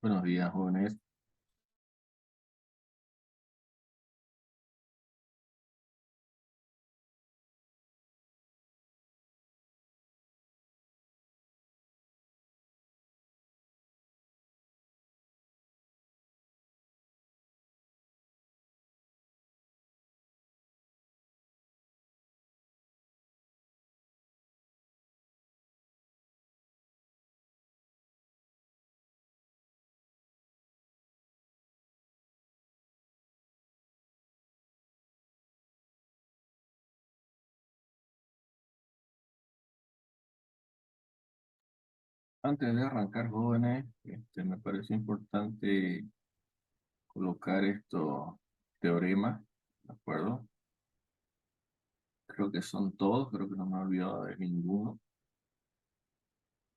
Buenos días, jóvenes. Antes de arrancar, jóvenes, me parece importante colocar estos teoremas, ¿de acuerdo? Creo que son todos, creo que no me he olvidado de ninguno.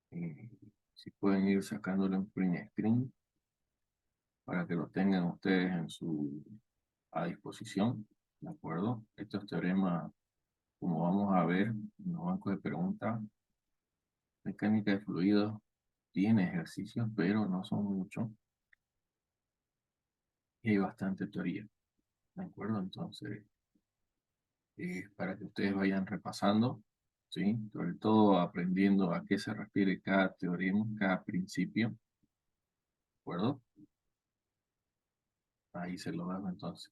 Eh, si pueden ir sacándolo en print screen para que lo tengan ustedes a disposición, ¿de acuerdo? Estos teoremas, como vamos a ver en los bancos de preguntas, mecánica de fluidos tiene ejercicios, pero no son muchos y hay bastante teoría. ¿De acuerdo? Entonces, para que ustedes vayan repasando, ¿sí? Sobre todo aprendiendo a qué se refiere cada teorema, cada principio, ¿de acuerdo? Ahí se lo dejo entonces.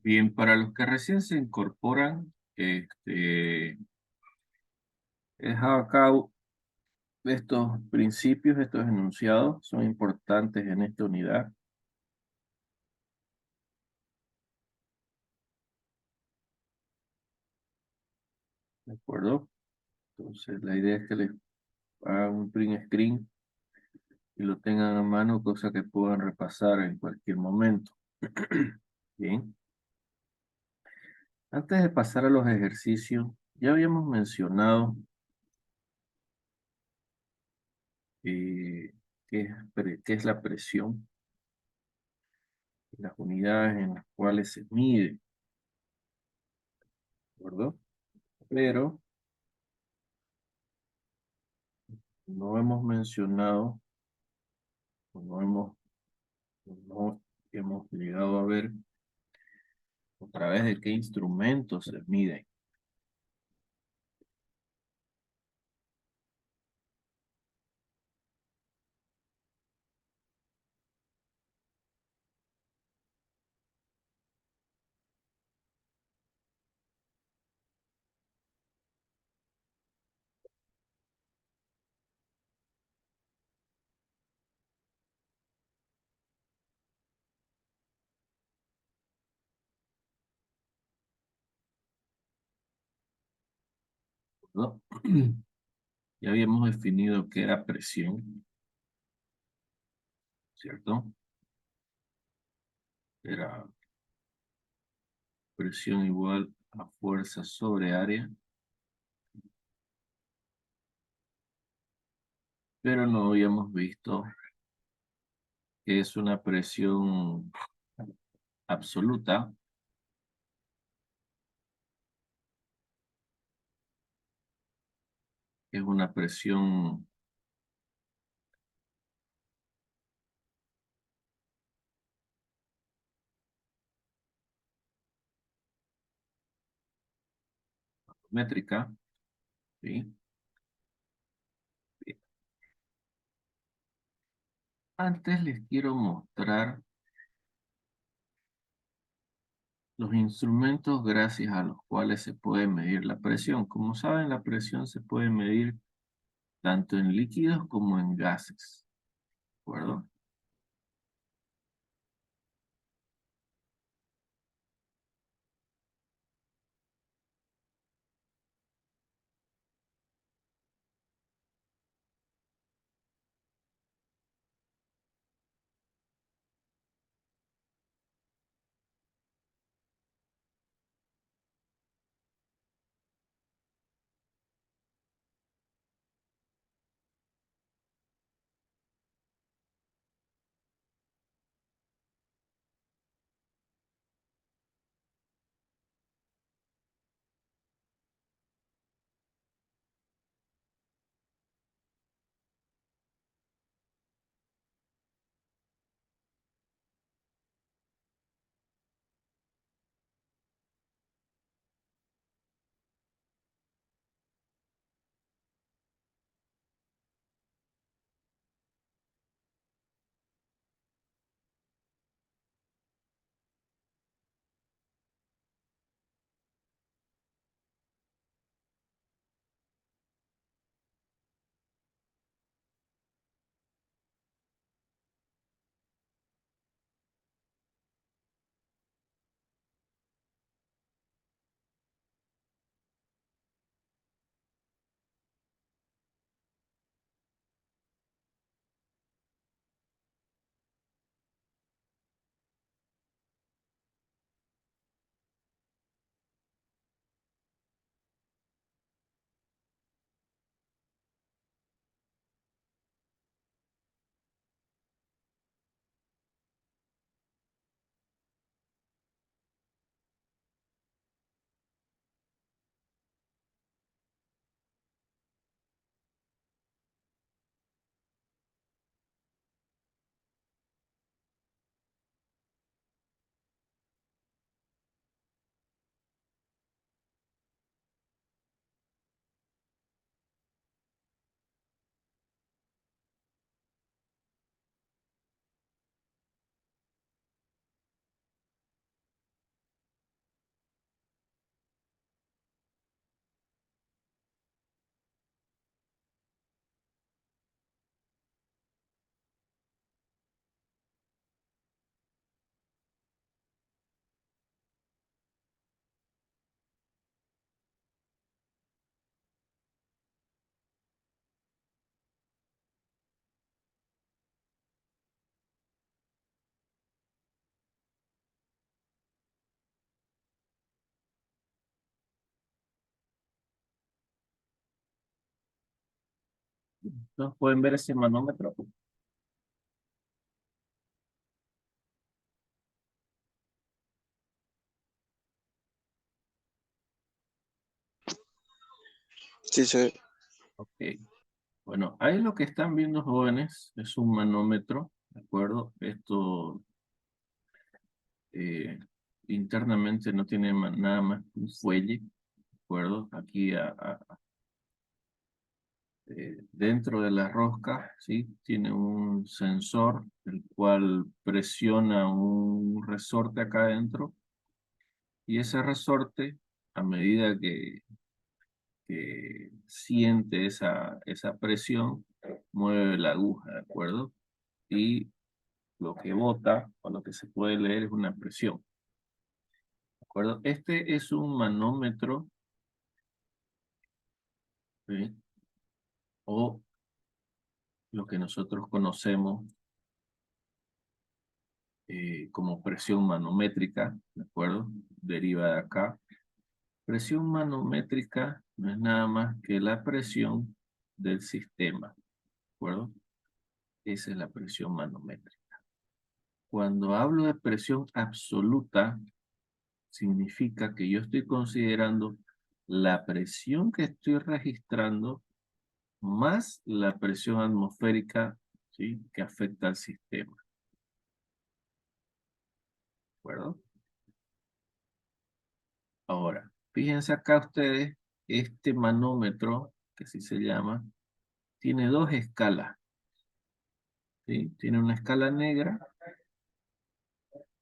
Bien, para los que recién se incorporan, he dejado acá estos principios, estos enunciados, son importantes en esta unidad, ¿de acuerdo? Entonces, la idea es que les hagan un print screen y lo tengan a mano, cosa que puedan repasar en cualquier momento. Bien, antes de pasar a los ejercicios, ya habíamos mencionado eh, qué es la presión, las unidades en las cuales se mide, ¿de acuerdo? Pero no hemos mencionado, o no hemos llegado a ver a través de qué instrumentos se miden, ¿no? Ya habíamos definido qué era presión, ¿cierto? Era presión igual a fuerza sobre área, pero no habíamos visto que es una presión absoluta, que es una presión métrica, ¿sí? Bien. Antes les quiero mostrar los instrumentos gracias a los cuales se puede medir la presión. Como saben, la presión se puede medir tanto en líquidos como en gases, ¿de acuerdo? Entonces pueden ver ese manómetro. Sí, sí. Ok. Bueno, ahí lo que están viendo, jóvenes, es un manómetro, ¿de acuerdo? Esto eh, internamente no tiene nada más que un fuelle, ¿de acuerdo? Aquí dentro de la rosca, ¿sí? Tiene un sensor, el cual presiona un resorte acá adentro, y ese resorte, a medida que siente esa presión, mueve la aguja, ¿de acuerdo? Y lo que bota, o lo que se puede leer, es una presión, ¿de acuerdo? Este es un manómetro, ¿sí? O lo que nosotros conocemos como presión manométrica, ¿de acuerdo? Deriva de acá. Presión manométrica no es nada más que la presión del sistema, ¿de acuerdo? Esa es la presión manométrica. Cuando hablo de presión absoluta, significa que yo estoy considerando la presión que estoy registrando más la presión atmosférica, ¿sí? Que afecta al sistema, ¿de acuerdo? Ahora, fíjense acá ustedes, este manómetro, que así se llama, tiene dos escalas, ¿sí? Tiene una escala negra,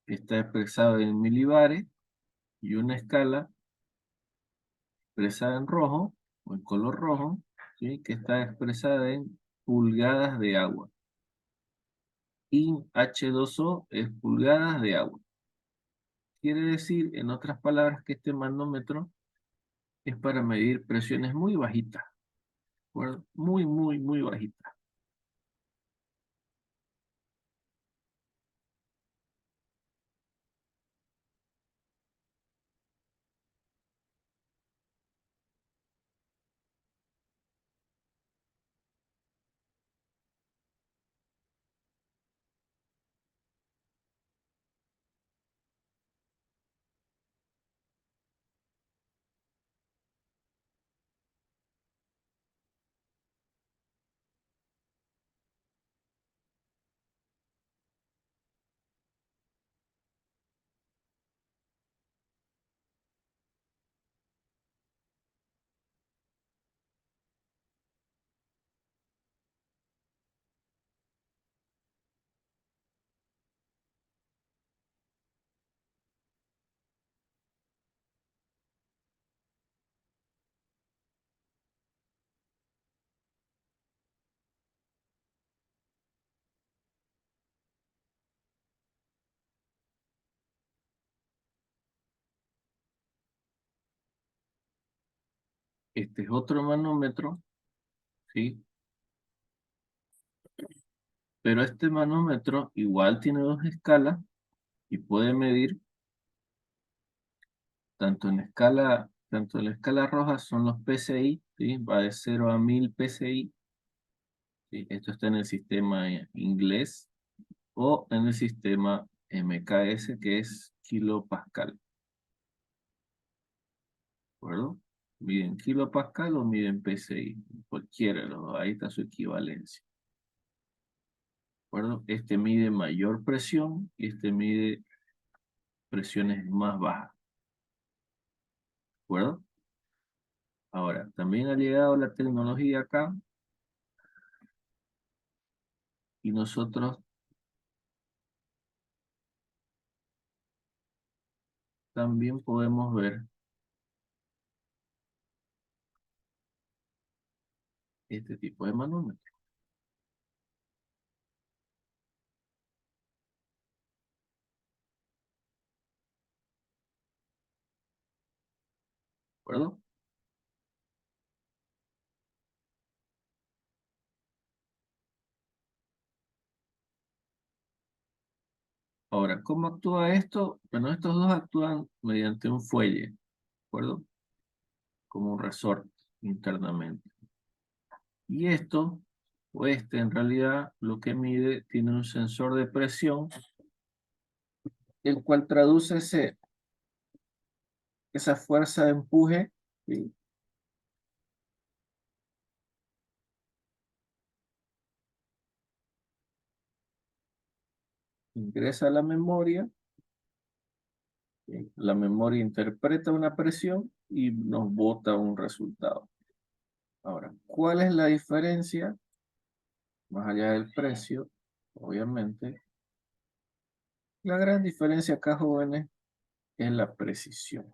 que está expresada en milibares, y una escala expresada en rojo, o en color rojo, ¿sí? Que está expresada en pulgadas de agua. Y H2O es pulgadas de agua. Quiere decir, en otras palabras, que este manómetro es para medir presiones muy bajitas, ¿de acuerdo? Muy, muy, muy bajitas. Este es otro manómetro, ¿sí? Pero este manómetro igual tiene dos escalas y puede medir tanto en la escala roja son los PSI, ¿sí? Va de 0 a 1000 PSI, ¿sí? Esto está en el sistema inglés, o en el sistema MKS, que es kilopascal, ¿de acuerdo? Miden kilopascal o miden PSI, cualquiera de los dos, ahí está su equivalencia, ¿de acuerdo? Este mide mayor presión y este mide presiones más bajas, ¿de acuerdo? Ahora, también ha llegado la tecnología acá y nosotros también podemos ver este tipo de manómetro, ¿de acuerdo? Ahora, ¿cómo actúa esto? Bueno, estos dos actúan mediante un fuelle, ¿de acuerdo? Como un resorte internamente. Y esto o este en realidad lo que mide tiene un sensor de presión, el cual traduce esa fuerza de empuje, ¿sí? Ingresa a la memoria, ¿sí? La memoria interpreta una presión y nos bota un resultado. Ahora, ¿cuál es la diferencia? Más allá del precio, obviamente, la gran diferencia acá, jóvenes, es la precisión, ¿de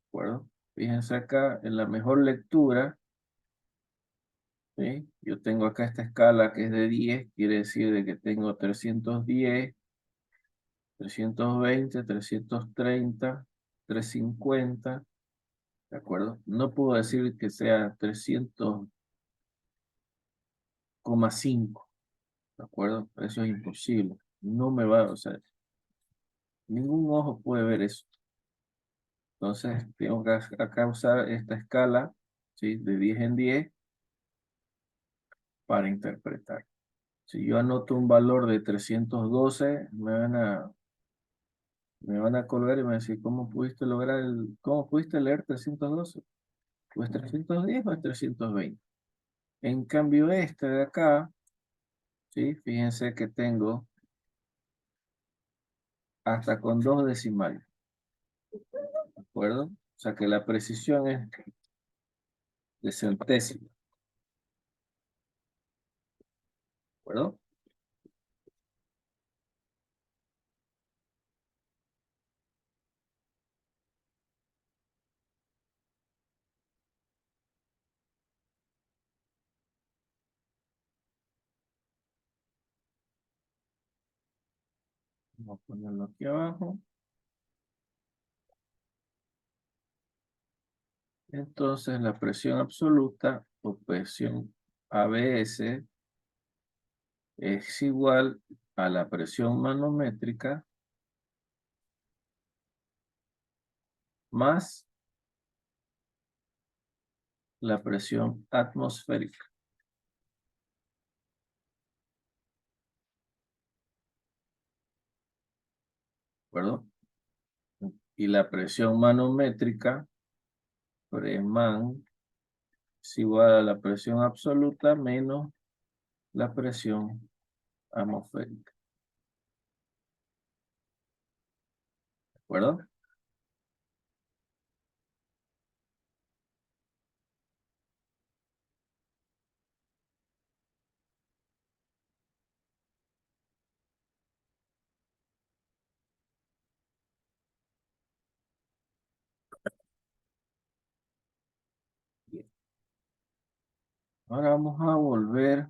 acuerdo? Fíjense acá en la mejor lectura, ¿sí? Yo tengo acá esta escala que es de 10, quiere decir de que tengo 310, 320, 330, 350, ¿de acuerdo? No puedo decir que sea 300,5, ¿de acuerdo? Eso es imposible. No me va, o sea, ningún ojo puede ver eso. Entonces, tengo que acá usar esta escala, ¿sí? De 10 en 10 para interpretar. Si yo anoto un valor de 312, me van a colgar y me van a decir, ¿cómo pudiste cómo pudiste leer 312? ¿O es 310 o es 320? En cambio, este de acá, ¿sí? Fíjense que tengo hasta con dos decimales, ¿de acuerdo? O sea que la precisión es de centésimo, ¿de acuerdo? Vamos a ponerlo aquí abajo. Entonces, la presión absoluta o presión ABS es igual a la presión manométrica más la presión atmosférica, ¿de acuerdo? Y la presión manométrica, Preman, es igual a la presión absoluta menos la presión atmosférica, ¿de acuerdo? Bien. Ahora vamos a volver.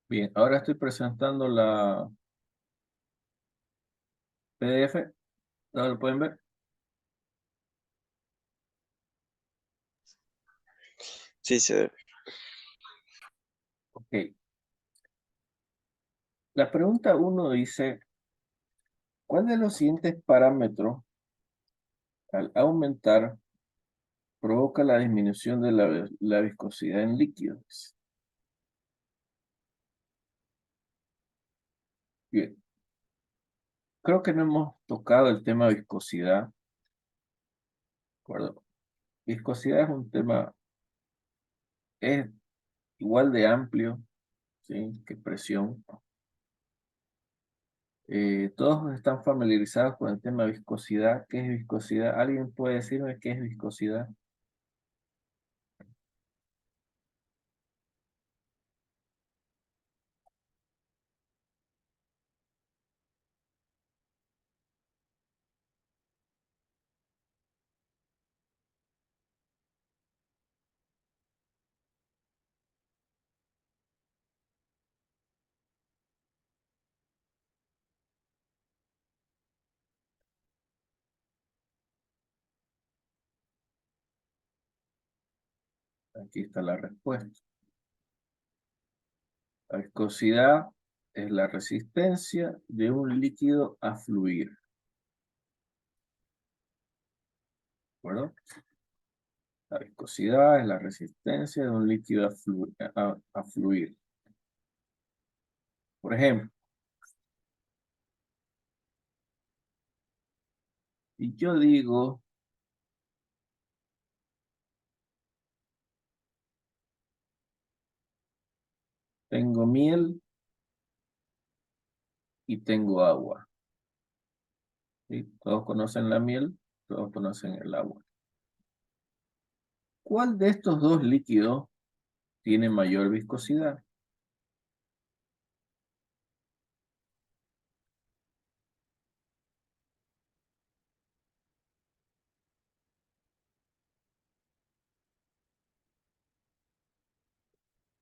Bien, ahora estoy presentando la PDF. ¿Ahora lo pueden ver? Sí, se debe. Ok. La pregunta uno dice, ¿cuál de los siguientes parámetros al aumentar provoca la disminución de la viscosidad en líquidos? Bien, creo que no hemos tocado el tema viscosidad, ¿de acuerdo? Viscosidad es un tema, es igual de amplio, ¿sí? Que presión. Todos están familiarizados con el tema viscosidad. ¿Qué es viscosidad? ¿Alguien puede decirme qué es viscosidad? Aquí está la respuesta. La viscosidad es la resistencia de un líquido a fluir. ¿De acuerdo? La viscosidad es la resistencia de un líquido a fluir. Por ejemplo, si yo digo, tengo miel y tengo agua. ¿Sí? Todos conocen la miel, todos conocen el agua. ¿Cuál de estos dos líquidos tiene mayor viscosidad?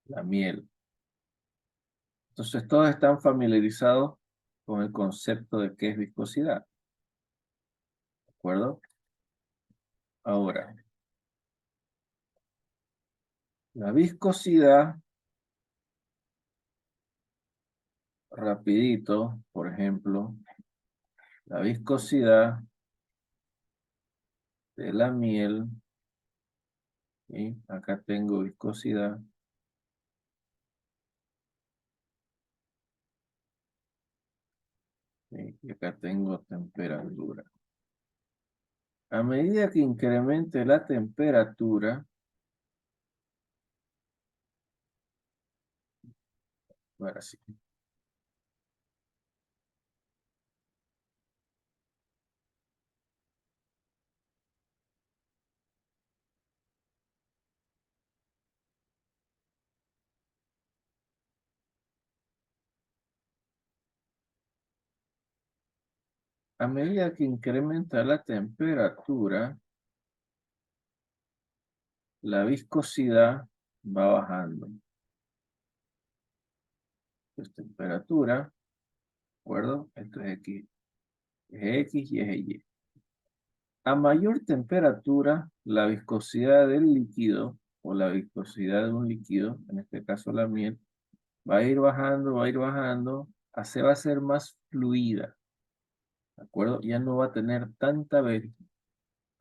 La miel. Entonces todos están familiarizados con el concepto de qué es viscosidad. ¿De acuerdo? Ahora, la viscosidad, rapidito, por ejemplo, la viscosidad de la miel, ¿sí? Acá tengo viscosidad, ¿sí? Y acá tengo temperatura. A medida que incremente la temperatura, ahora sí, a medida que incrementa la temperatura, la viscosidad va bajando. Esto es temperatura, ¿de acuerdo? Esto es X y es Y. A mayor temperatura, la viscosidad del líquido, o la viscosidad de un líquido, en este caso la miel, va a ir bajando, va a ser más fluida, ¿de acuerdo? Ya no va a tener tanta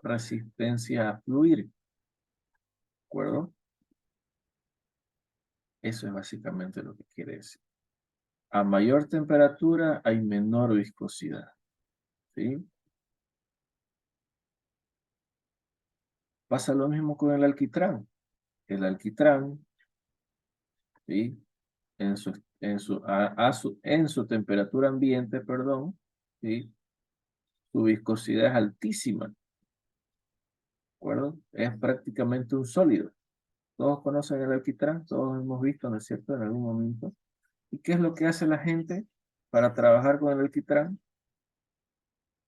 resistencia a fluir, ¿de acuerdo? Eso es básicamente lo que quiere decir. A mayor temperatura hay menor viscosidad, ¿sí? Pasa lo mismo con el alquitrán. El alquitrán, ¿sí? En su temperatura ambiente, perdón, ¿sí? Su viscosidad es altísima, ¿de acuerdo? Es prácticamente un sólido. Todos conocen el alquitrán, todos hemos visto, ¿no es cierto?, en algún momento. ¿Y qué es lo que hace la gente para trabajar con el alquitrán?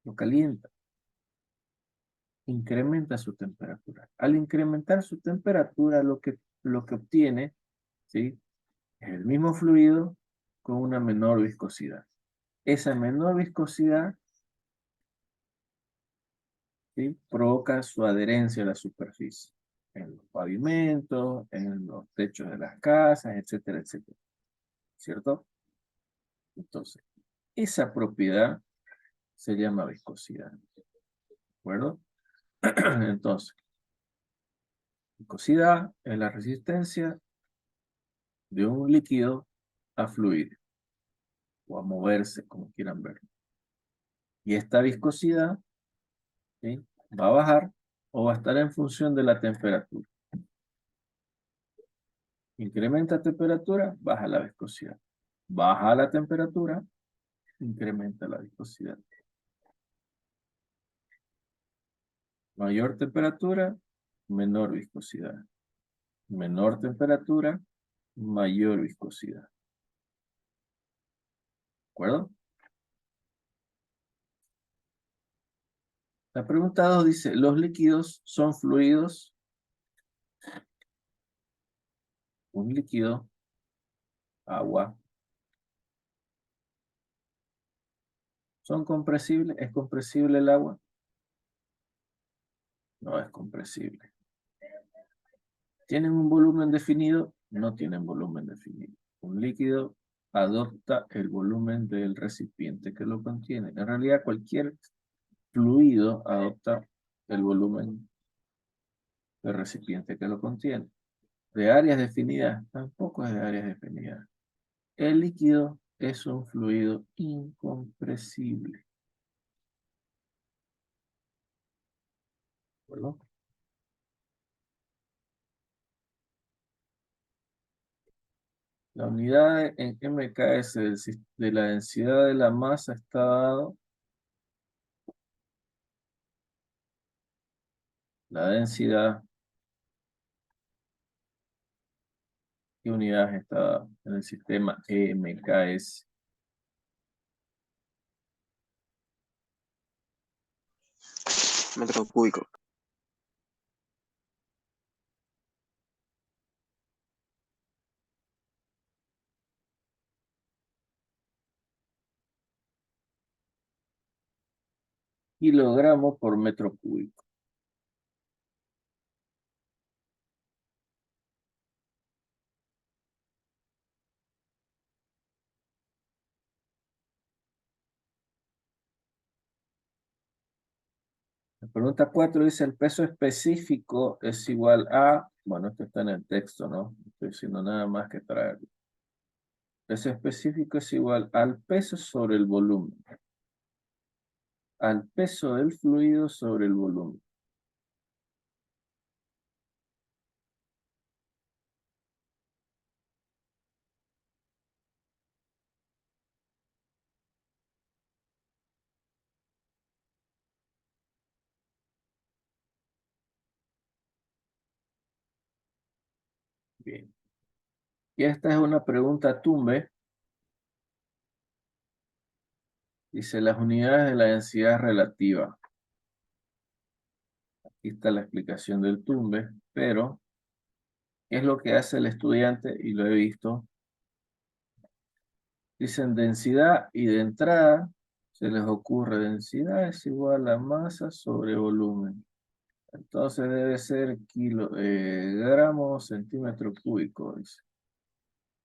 Lo calienta, incrementa su temperatura. Al incrementar su temperatura, lo que obtiene, ¿sí? Es el mismo fluido con una menor viscosidad. Esa menor viscosidad, ¿sí? Provoca su adherencia a la superficie. en los pavimentos, en los techos de las casas, etcétera, etcétera. ¿Cierto? Entonces, esa propiedad se llama viscosidad. ¿De acuerdo? Entonces, viscosidad es la resistencia de un líquido a fluir o a moverse, como quieran ver. Y esta viscosidad, ¿sí?, va a bajar o va a estar en función de la temperatura. Incrementa temperatura, baja la viscosidad. Baja la temperatura, incrementa la viscosidad. Mayor temperatura, menor viscosidad. Menor temperatura, mayor viscosidad. ¿De acuerdo? La pregunta 2 dice, ¿los líquidos son fluidos? Un líquido, agua. ¿Son compresibles? ¿Es compresible el agua? No es compresible. ¿Tienen un volumen definido? No tienen volumen definido. Un líquido adopta el volumen del recipiente que lo contiene. En realidad, cualquier fluido adopta el volumen del recipiente que lo contiene. ¿De áreas definidas? Tampoco es de áreas definidas. El líquido es un fluido incompresible. ¿De acuerdo? La unidad en MKS de la densidad de la masa está dado. La densidad, ¿qué unidades está dado en el sistema MKS? Metro cúbico. Kilogramos por metro cúbico. La pregunta 4 dice, el peso específico es igual a, bueno, esto está en el texto, ¿no? No estoy diciendo nada más que traerlo. El peso específico es igual al peso sobre el volumen. Al peso del fluido sobre el volumen. Bien. Y esta es una pregunta tumbe. Dice, las unidades de la densidad relativa. Aquí está la explicación del tumbe, pero ¿qué es lo que hace el estudiante? Y lo he visto. Dicen densidad y de entrada se les ocurre densidad es igual a masa sobre volumen. Entonces debe ser gramos centímetro cúbico, dice.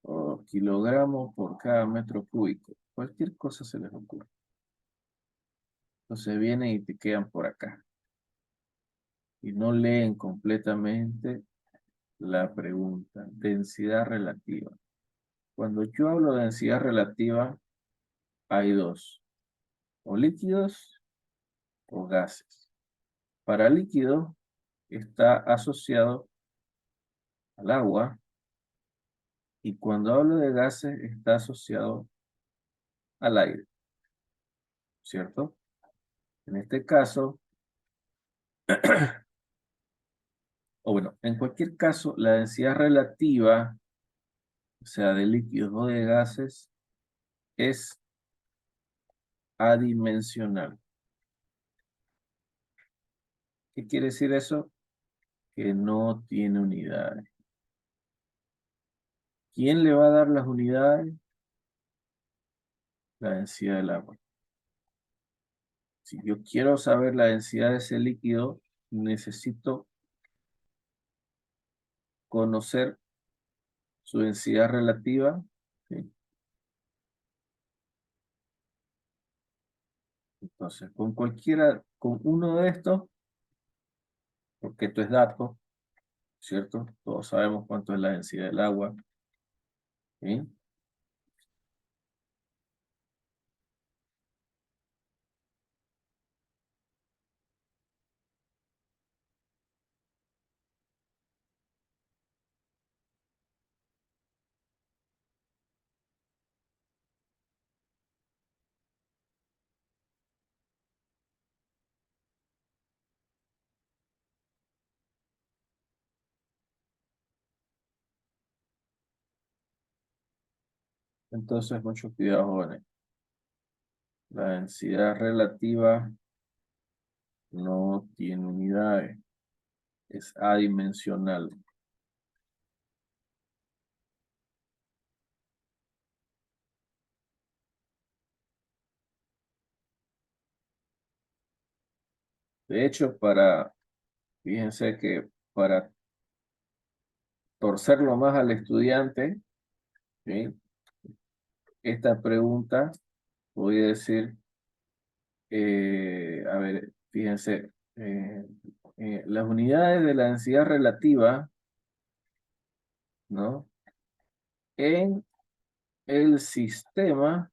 O kilogramos por cada metro cúbico. Cualquier cosa se les ocurre. Entonces vienen y te quedan por acá. Y no leen completamente la pregunta. Densidad relativa. Cuando yo hablo de densidad relativa, hay dos. O líquidos o gases. Para líquido está asociado al agua. Y cuando hablo de gases está asociado al aire. ¿Cierto? En este caso, o bueno, en cualquier caso, la densidad relativa, o sea, de líquidos o de gases, es adimensional. ¿Qué quiere decir eso? Que no tiene unidades. ¿Quién le va a dar las unidades? La densidad del agua. Si yo quiero saber la densidad de ese líquido, necesito conocer su densidad relativa, ¿sí? Entonces, con cualquiera, con uno de estos, porque esto es dato, ¿cierto? Todos sabemos cuánto es la densidad del agua, ¿sí? Entonces, mucho cuidado, jóvenes. La densidad relativa no tiene unidades, es adimensional. De hecho, fíjense que para torcerlo más al estudiante, ¿sí? Esta pregunta, voy a decir, a ver, fíjense, las unidades de la densidad relativa, ¿no? En el sistema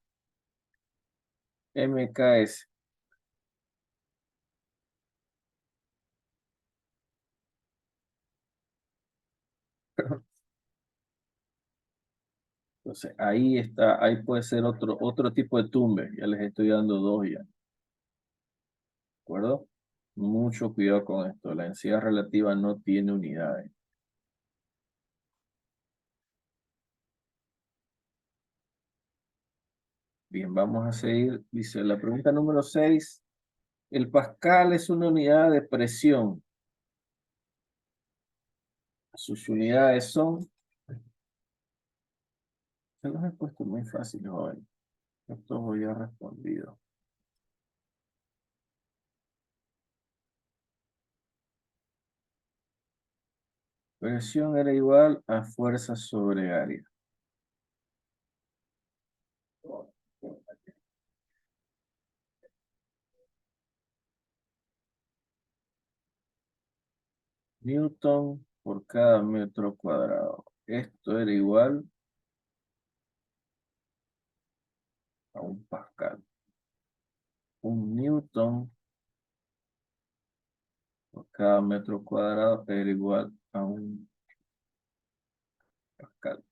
MKS. Entonces, ahí está, ahí puede ser otro tipo de tumbe. Ya les estoy dando dos ya, ¿de acuerdo? Mucho cuidado con esto. La densidad relativa no tiene unidades. Bien, vamos a seguir. Dice la pregunta número 6. El pascal es una unidad de presión. Sus unidades son... Se los he puesto muy fácil hoy. Esto voy a respondido. Presión era igual a fuerza sobre área. Newton por cada metro cuadrado. Esto era igual a un pascal. Un newton por cada metro cuadrado era igual a un pascal.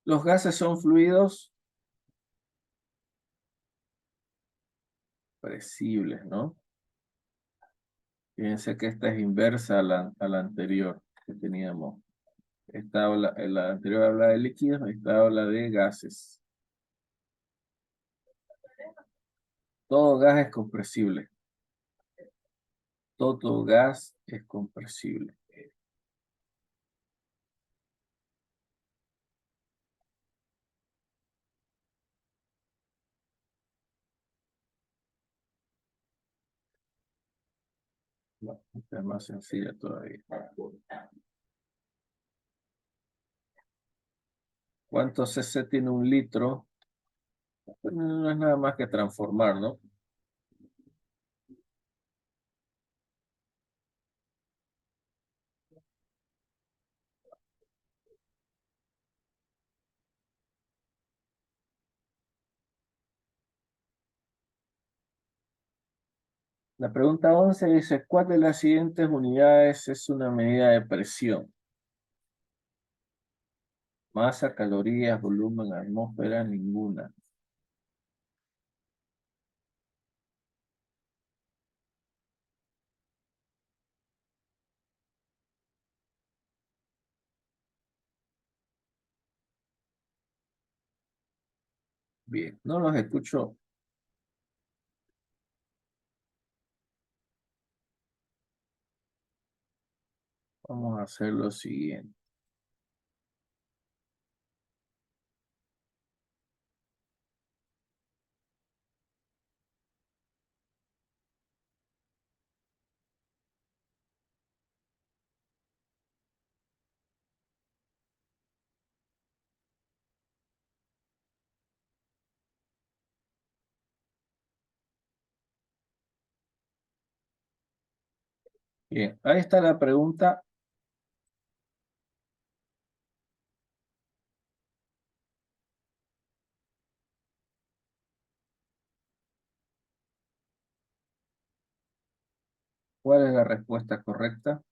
Los gases son fluidos presibles, ¿no? Fíjense que esta es inversa a la anterior que teníamos. En la anterior habla de líquidos, esta habla de gases. Todo gas es compresible. Todo gas es compresible. No, esta es más sencilla todavía. ¿Cuánto cc tiene un litro? Bueno, no es nada más que transformar, ¿no? La pregunta 11 dice, ¿cuál de las siguientes unidades es una medida de presión? Masa, calorías, volumen, atmósfera, ninguna. Bien, no los escucho. Vamos a hacer lo siguiente. Bien, ahí está la pregunta. ¿Cuál es la respuesta correcta?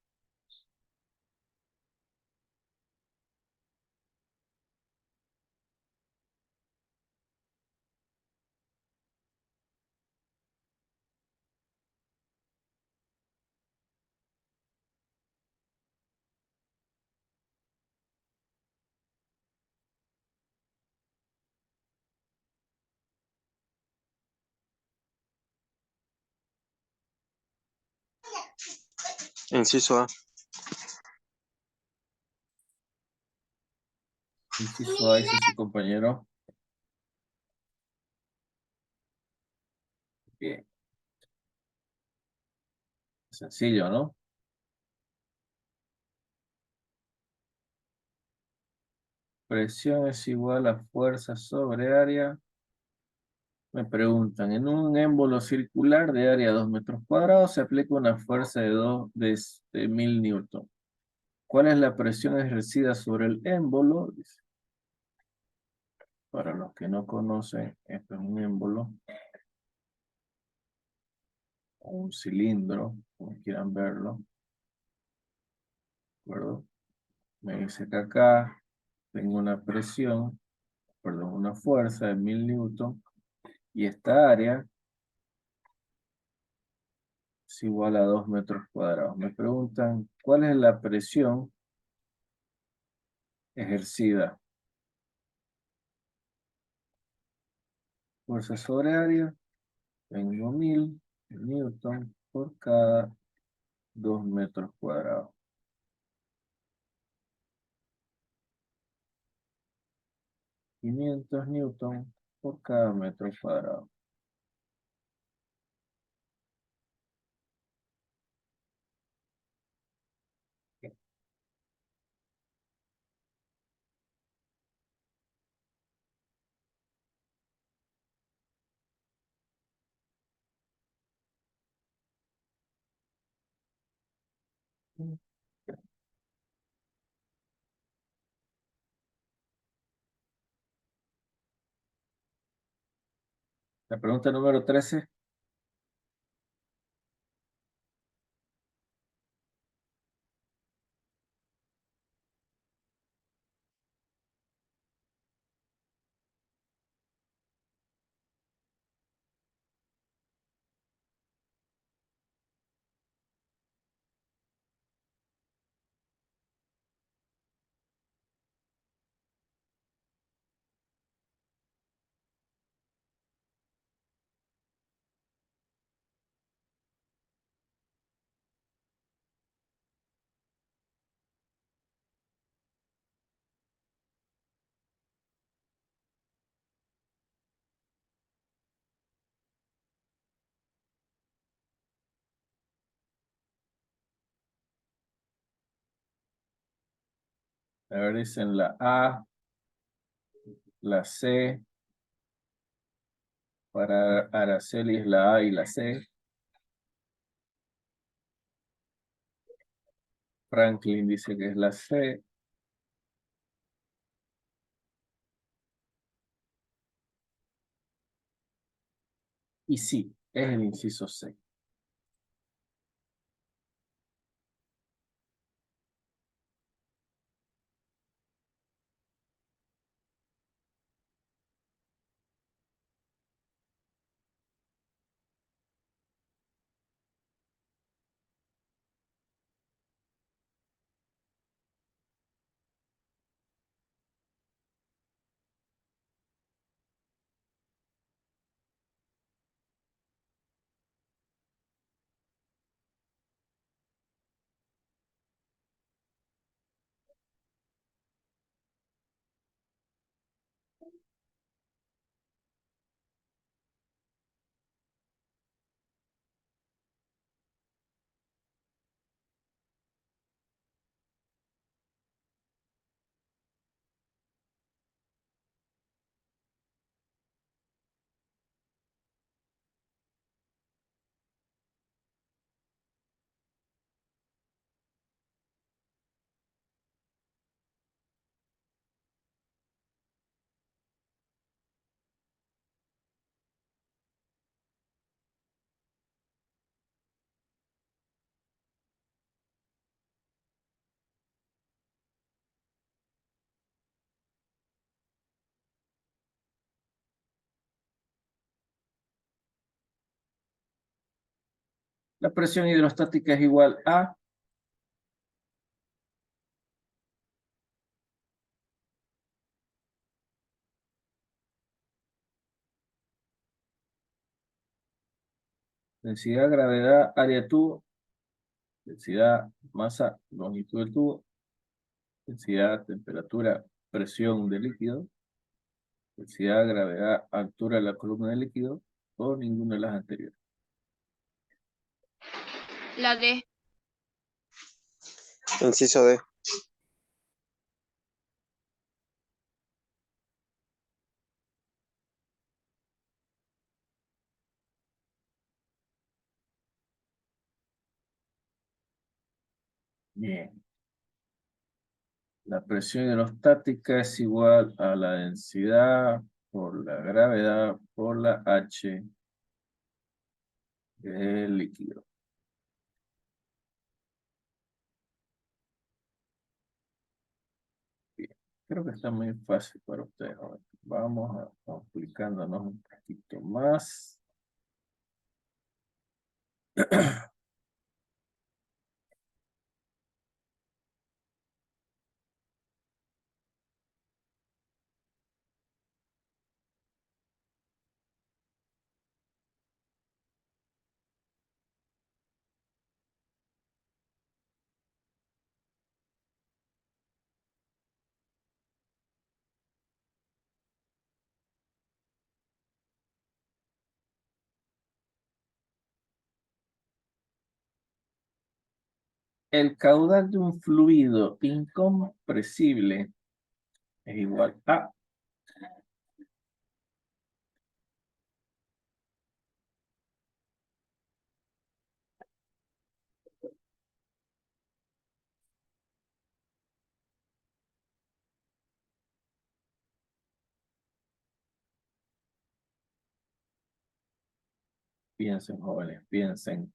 Inciso A. Inciso A, dice su compañero. Bien, sencillo, ¿no? Presión es igual a fuerza sobre área. Me preguntan, en un émbolo circular de área 2 metros cuadrados se aplica una fuerza de 1000 newton. ¿Cuál es la presión ejercida sobre el émbolo? Dice, para los que no conocen, esto es un émbolo, o un cilindro, como quieran verlo, ¿de acuerdo? Me dice que acá tengo una presión, perdón, una fuerza de 1000 newton, y esta área es igual a 2 metros cuadrados. Me preguntan, ¿cuál es la presión ejercida? Fuerza sobre área, tengo 1000 newton por cada 2 metros cuadrados. 500 newton por cada metro cuadrado. La pregunta número 13. A ver, dicen la A, la C, para Araceli es la A y la C. Franklin dice que es la C. Y sí, es el inciso C. La presión hidrostática es igual a densidad, gravedad, área de tubo, densidad, masa, longitud del tubo, densidad, temperatura, presión del líquido, densidad, gravedad, altura de la columna del líquido, o ninguna de las anteriores. La D. Inciso D. Bien. La presión hidrostática es igual a la densidad por la gravedad por la H del líquido. Bien. Creo que está muy fácil para ustedes. Ahora vamos a complicándonos un poquito más. El caudal de un fluido incompresible es igual a piensen, jóvenes, piensen.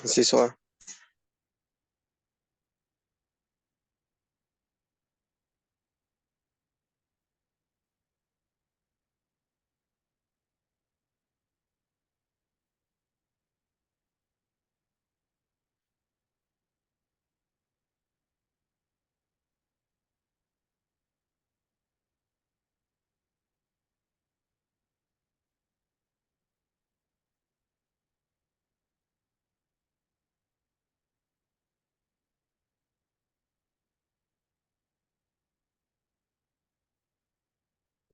Inciso A.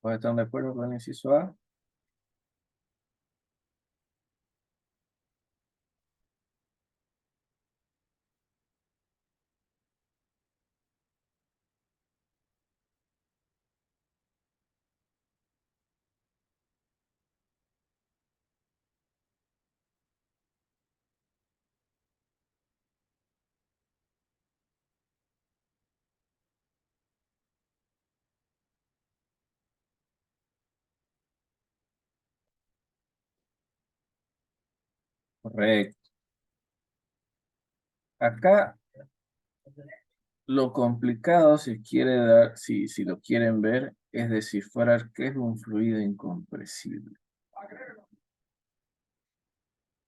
¿Todos están de acuerdo con el inciso A? Correcto. Acá lo complicado, si quiere dar, si lo quieren ver, es descifrar qué es un fluido incompresible.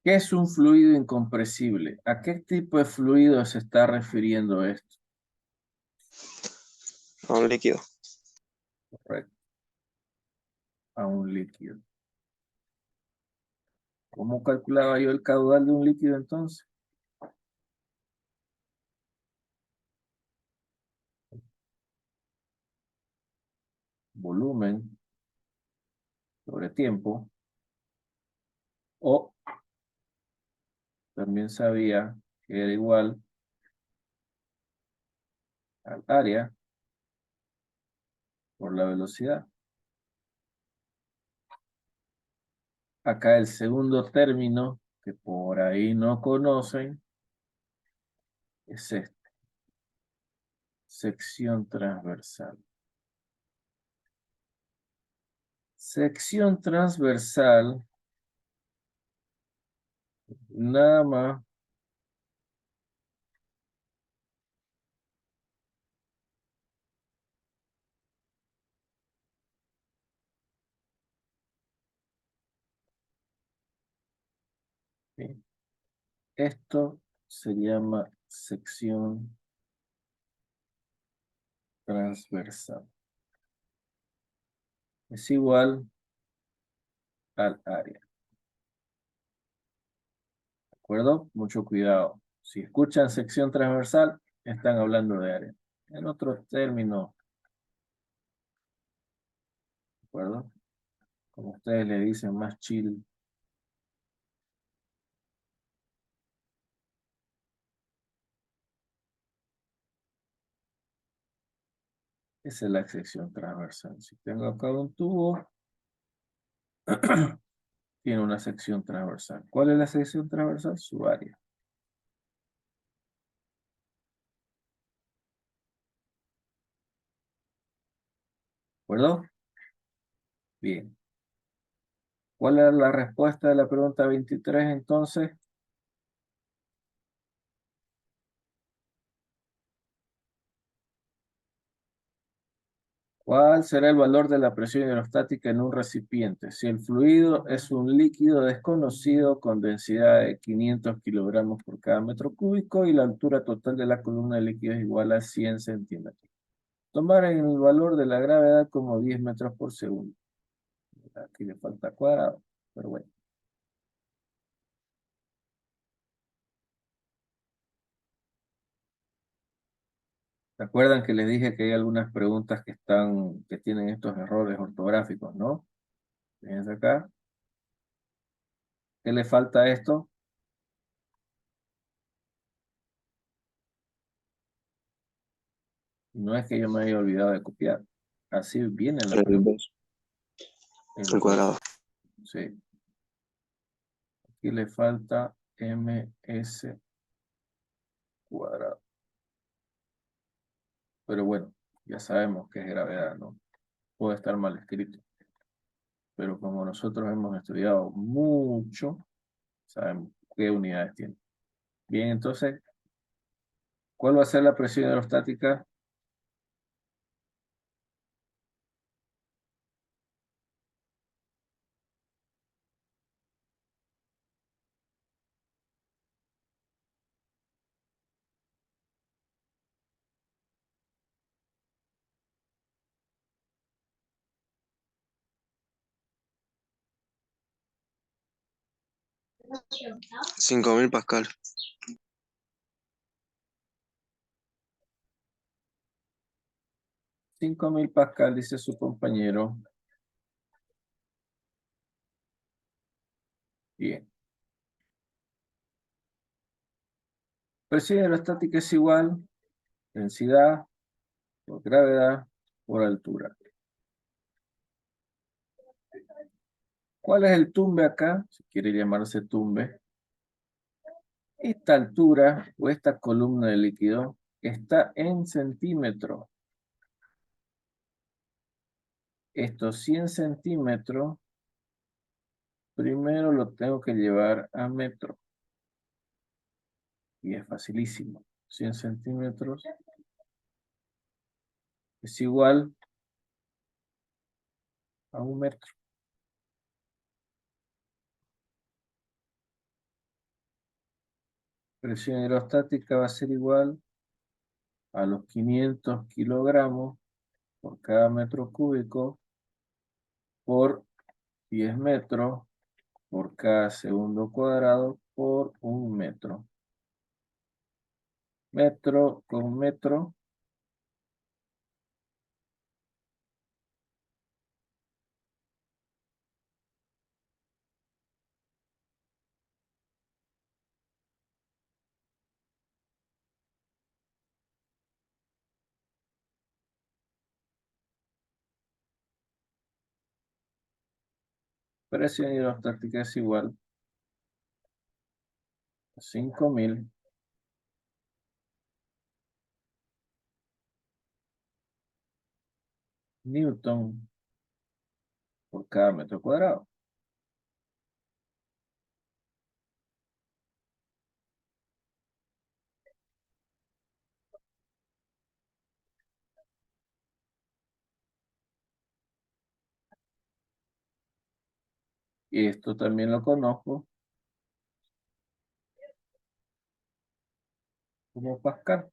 ¿Qué es un fluido incompresible? ¿A qué tipo de fluido se está refiriendo esto? A un líquido. Correcto. A un líquido. ¿Cómo calculaba yo el caudal de un líquido entonces? Volumen sobre tiempo. O también sabía que era igual al área por la velocidad. Acá el segundo término, que por ahí no conocen, es este. Sección transversal. Sección transversal, nada más. ¿Sí? Esto se llama sección transversal. Es igual al área. ¿De acuerdo? Mucho cuidado. Si escuchan sección transversal, están hablando de área. En otros términos, ¿de acuerdo? Como ustedes le dicen, más chill. Esa es la sección transversal. Si tengo acá un tubo, tiene una sección transversal. ¿Cuál es la sección transversal? Su área. ¿De acuerdo? Bien. ¿Cuál es la respuesta de la pregunta 23 entonces? ¿Cuál será el valor de la presión hidrostática en un recipiente? Si el fluido es un líquido desconocido con densidad de 500 kilogramos por cada metro cúbico y la altura total de la columna de líquido es igual a 100 centímetros. Tomar el valor de la gravedad como 10 metros por segundo. Aquí le falta cuadrado, pero bueno. ¿Se acuerdan que les dije que hay algunas preguntas que tienen estos errores ortográficos, no? Fíjense acá. ¿Qué le falta a esto? No es que yo me haya olvidado de copiar. Así viene la El pregunta. 2, El el 2. cuadrado. Sí. Aquí le falta ms cuadrado. Pero bueno, ya sabemos que es gravedad, ¿no? Puede estar mal escrito. Pero como nosotros hemos estudiado mucho, sabemos qué unidades tiene. Bien, entonces, ¿cuál va a ser la presión hidrostática? $5.000 pascal. 5000 pascal, dice su compañero. Bien. Presión hidrostática es igual densidad por gravedad por altura. ¿Cuál es el tumbe acá? Si quiere llamarse tumbe. Esta altura o esta columna de líquido está en centímetros. Estos 100 centímetros, primero lo tengo que llevar a metro. Y es facilísimo. 100 centímetros es igual a 1 metro. Presión hidrostática va a ser igual a los 500 kilogramos por cada metro cúbico por 10 metros por cada segundo cuadrado por 1 metro. Metro con metro. Presión hidrostática es igual a 5000 newton por cada metro cuadrado. Y esto también lo conozco como Pascal.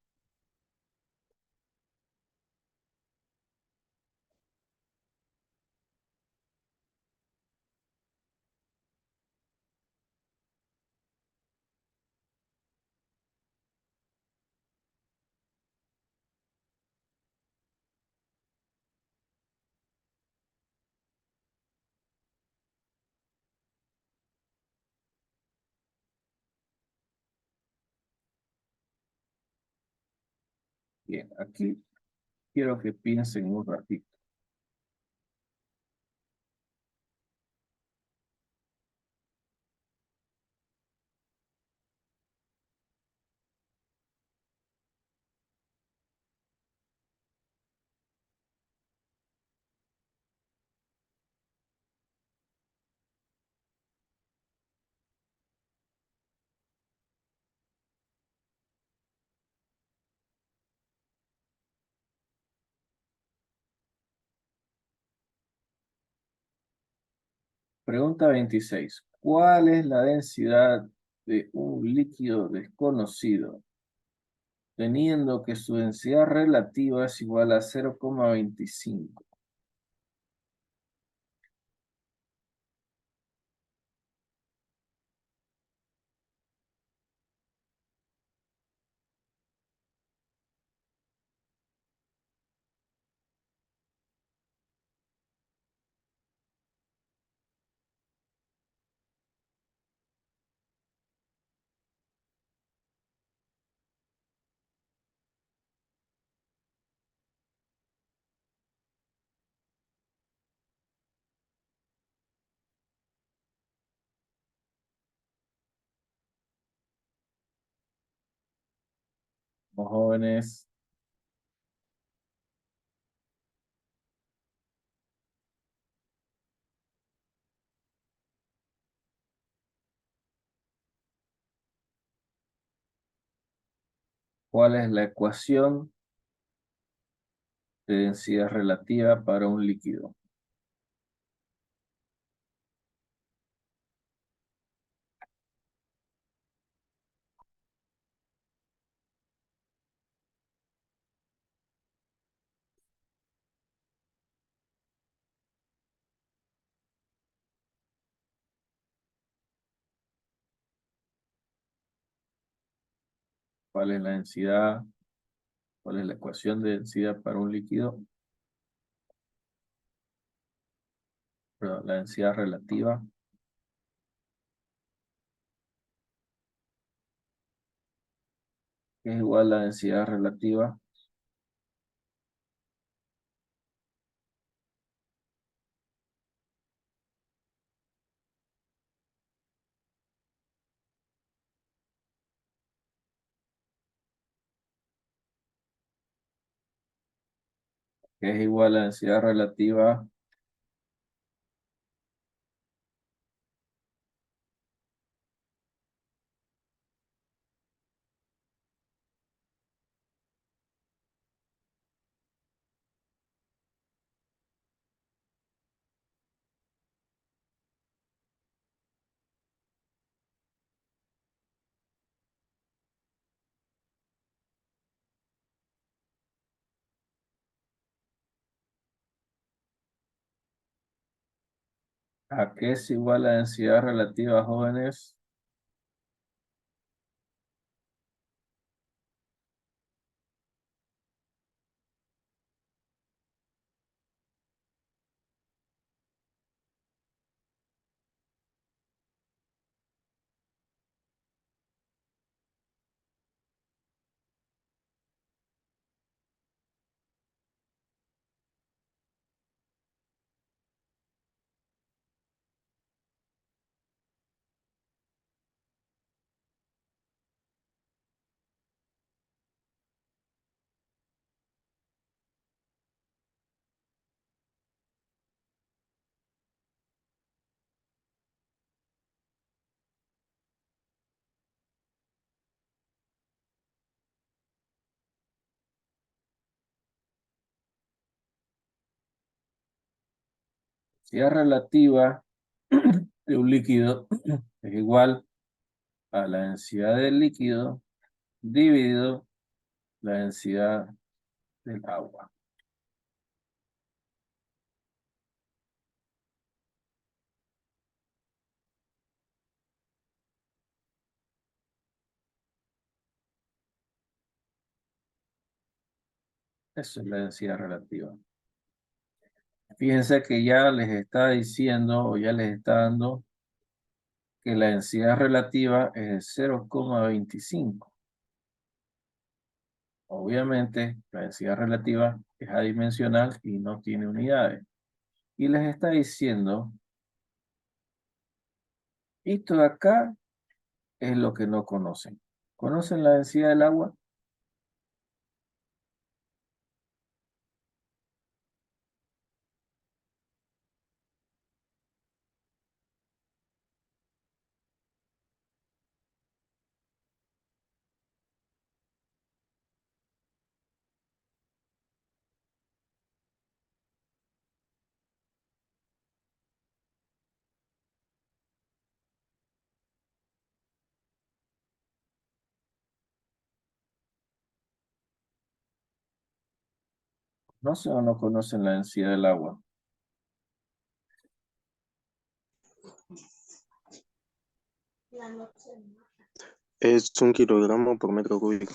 Bien, aquí quiero que piensen un ratito. Pregunta 26. ¿Cuál es la densidad de un líquido desconocido, teniendo que su densidad relativa es igual a 0,25? Los jóvenes, ¿cuál es la ecuación de densidad relativa para un líquido? ¿Cuál es la densidad? ¿Cuál es la ecuación de densidad para un líquido? Perdón, la densidad relativa, que es igual a la densidad relativa, que es igual a la densidad relativa, ¿a qué es igual la densidad relativa, jóvenes? densidad relativa de un líquido es igual a la densidad del líquido dividido la densidad del agua. Eso es la densidad relativa. Fíjense que ya les está diciendo o ya les está dando que la densidad relativa es de 0,25. Obviamente, la densidad relativa es adimensional y no tiene unidades. Y les está diciendo, esto de acá es lo que no conocen. ¿Conocen la densidad del agua? ¿Conocen o no conocen la densidad del agua? Es 1 kilogramo por metro cúbico.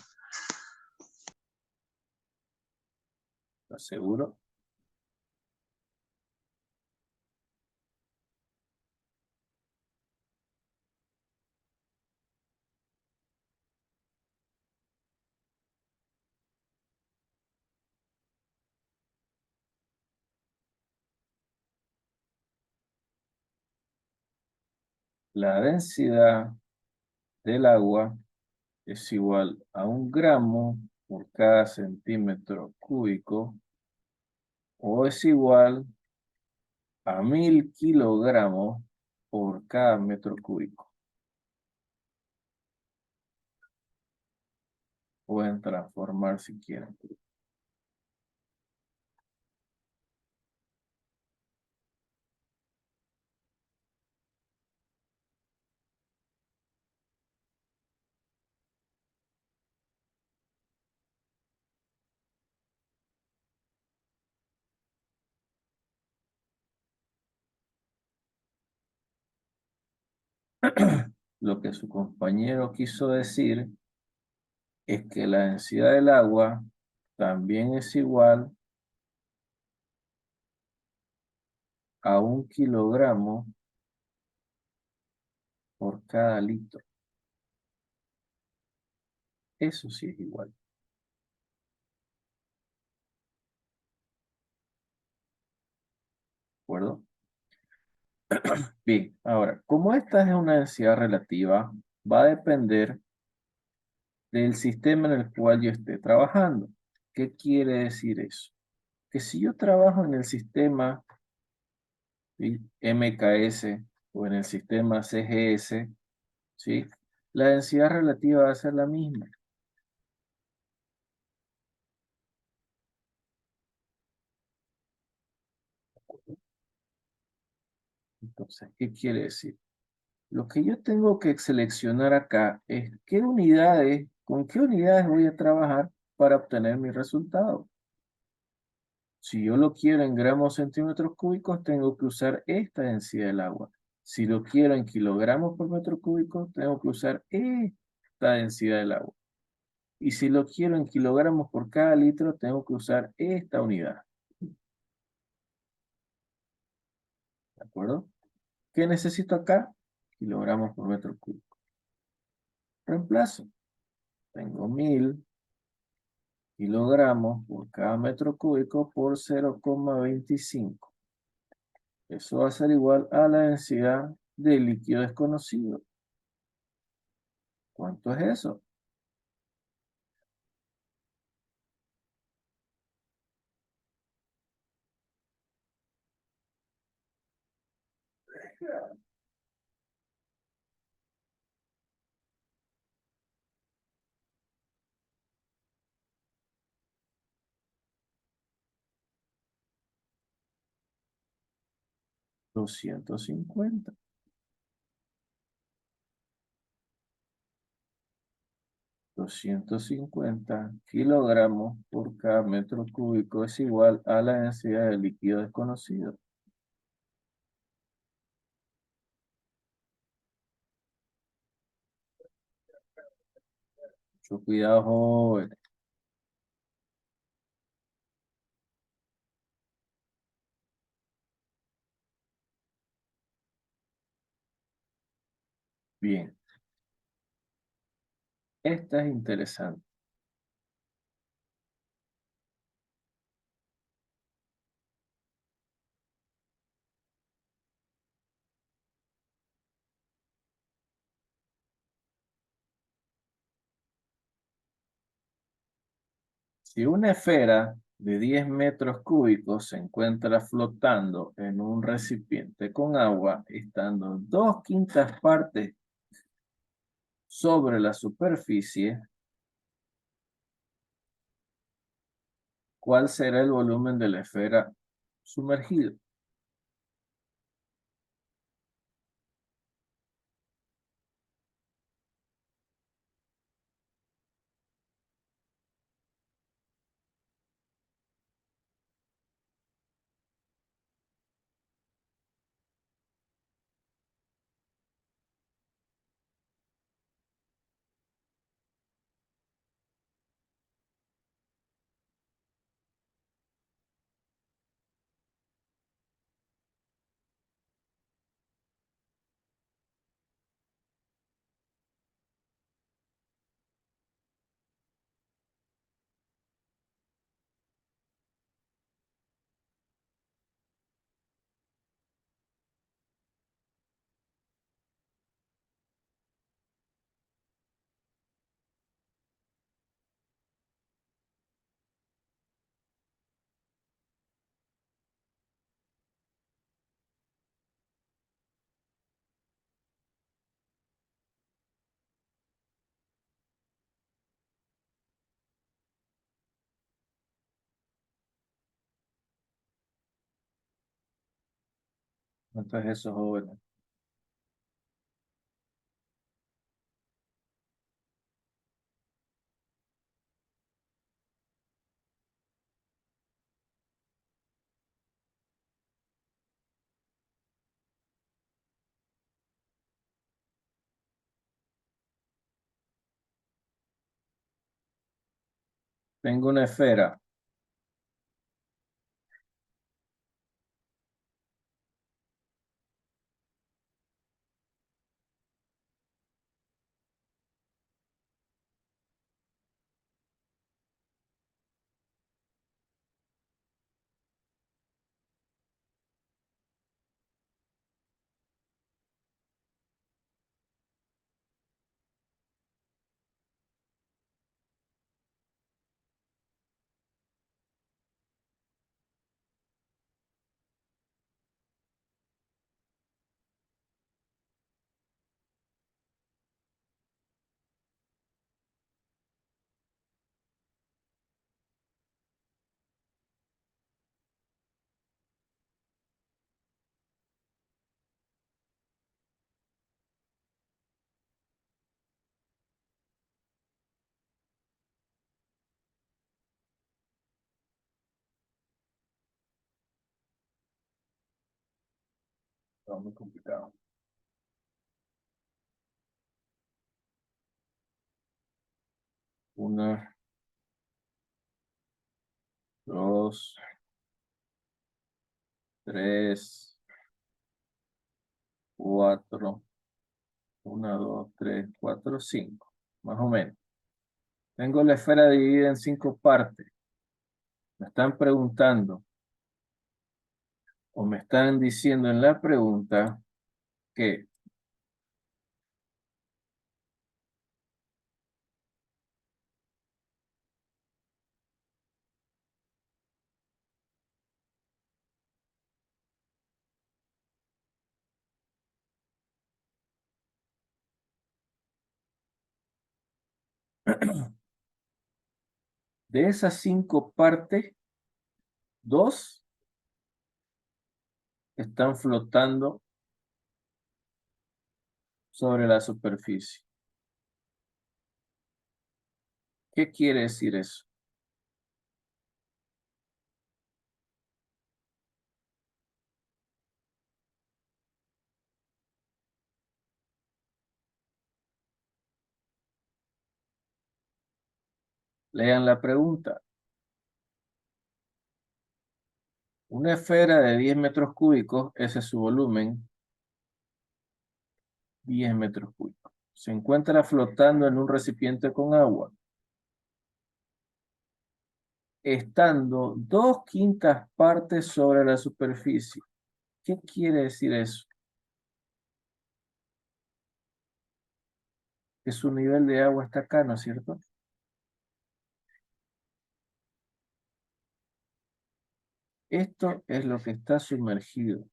¿Estás seguro? La densidad del agua es igual a 1 gramo por cada centímetro cúbico o es igual a 1000 kilogramos por cada metro cúbico. Pueden transformar si quieren. Lo que su compañero quiso decir es que la densidad del agua también es igual a 1 kilogramo por cada litro. Eso sí es igual. ¿De acuerdo? Bien, ahora, como esta es una densidad relativa, va a depender del sistema en el cual yo esté trabajando. ¿Qué quiere decir eso? Que si yo trabajo en el sistema, ¿sí?, MKS o en el sistema CGS, ¿sí?, la densidad relativa va a ser la misma. Entonces, ¿qué quiere decir? Lo que yo tengo que seleccionar acá es con qué unidades voy a trabajar para obtener mi resultado. Si yo lo quiero en gramos centímetros cúbicos, tengo que usar esta densidad del agua. Si lo quiero en kilogramos por metro cúbico, tengo que usar esta densidad del agua. Y si lo quiero en kilogramos por cada litro, tengo que usar esta unidad. ¿De acuerdo? ¿Qué necesito acá? Kilogramos por metro cúbico. Reemplazo. Tengo 1000 kilogramos por cada metro cúbico por 0,25. Eso va a ser igual a la densidad de líquido desconocido. ¿Cuánto es eso? 250. 250 kilogramos por cada metro cúbico es igual a la densidad de líquido desconocido. Mucho cuidado, jóvenes. Bien, esta es interesante. Si una esfera de 10 metros cúbicos se encuentra flotando en un recipiente con agua, estando 2/5 partes sobre la superficie, ¿cuál será el volumen de la esfera sumergida? ¿Cuánto es eso, jóvenes? Tengo una esfera no, muy complicado. Una, dos, tres, cuatro. Una, dos, tres, cuatro, cinco. Más o menos. Tengo la esfera dividida en 5 partes. Me están preguntando o me están diciendo en la pregunta que de esas 5 partes, 2 están flotando sobre la superficie. ¿Qué quiere decir eso? Lean la pregunta. Una esfera de 10 metros cúbicos, ese es su volumen, 10 metros cúbicos. Se encuentra flotando en un recipiente con agua, estando 2/5 partes sobre la superficie. ¿Qué quiere decir eso? Que su nivel de agua está acá, ¿no es cierto? Esto es lo que está sumergido.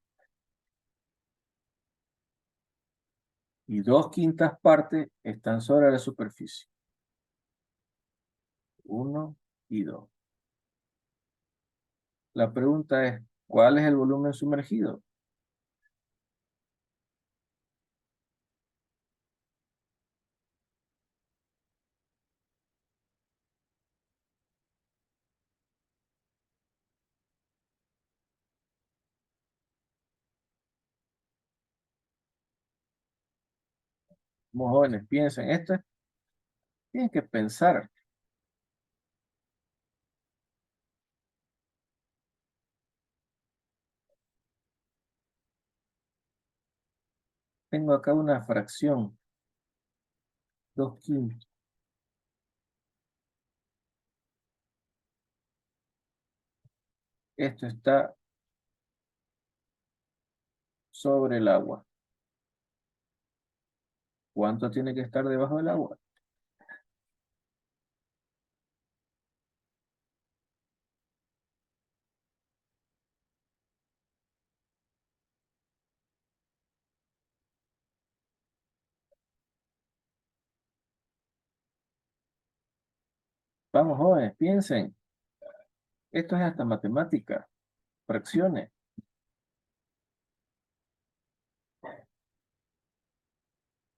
Y 2/5 partes están sobre la superficie. 1 y 2. La pregunta es, ¿cuál es el volumen sumergido? Como jóvenes, piensen, tienen que pensar. Tengo acá una fracción, 2/5. Esto está sobre el agua. ¿Cuánto tiene que estar debajo del agua? Vamos, jóvenes, piensen. Esto es hasta matemática, fracciones.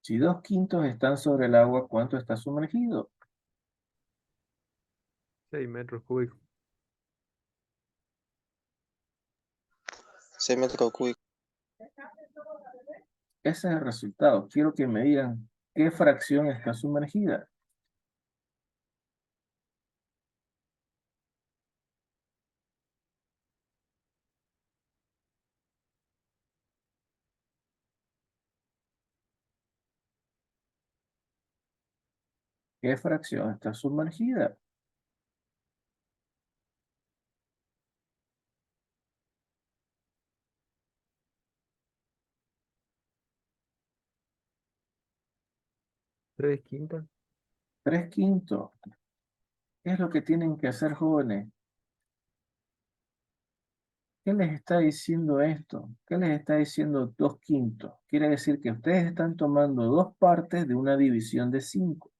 Si 2/5 están sobre el agua, ¿cuánto está sumergido? 6 metros cúbicos. 6 metros cúbicos. Ese es el resultado. Quiero que me digan qué fracción está sumergida. ¿Qué fracción está sumergida? ¿Tres quintas? 3/5. ¿Qué es lo que tienen que hacer, jóvenes? ¿Qué les está diciendo esto? ¿Qué les está diciendo 2/5? Quiere decir que ustedes están tomando dos partes de una división de 5.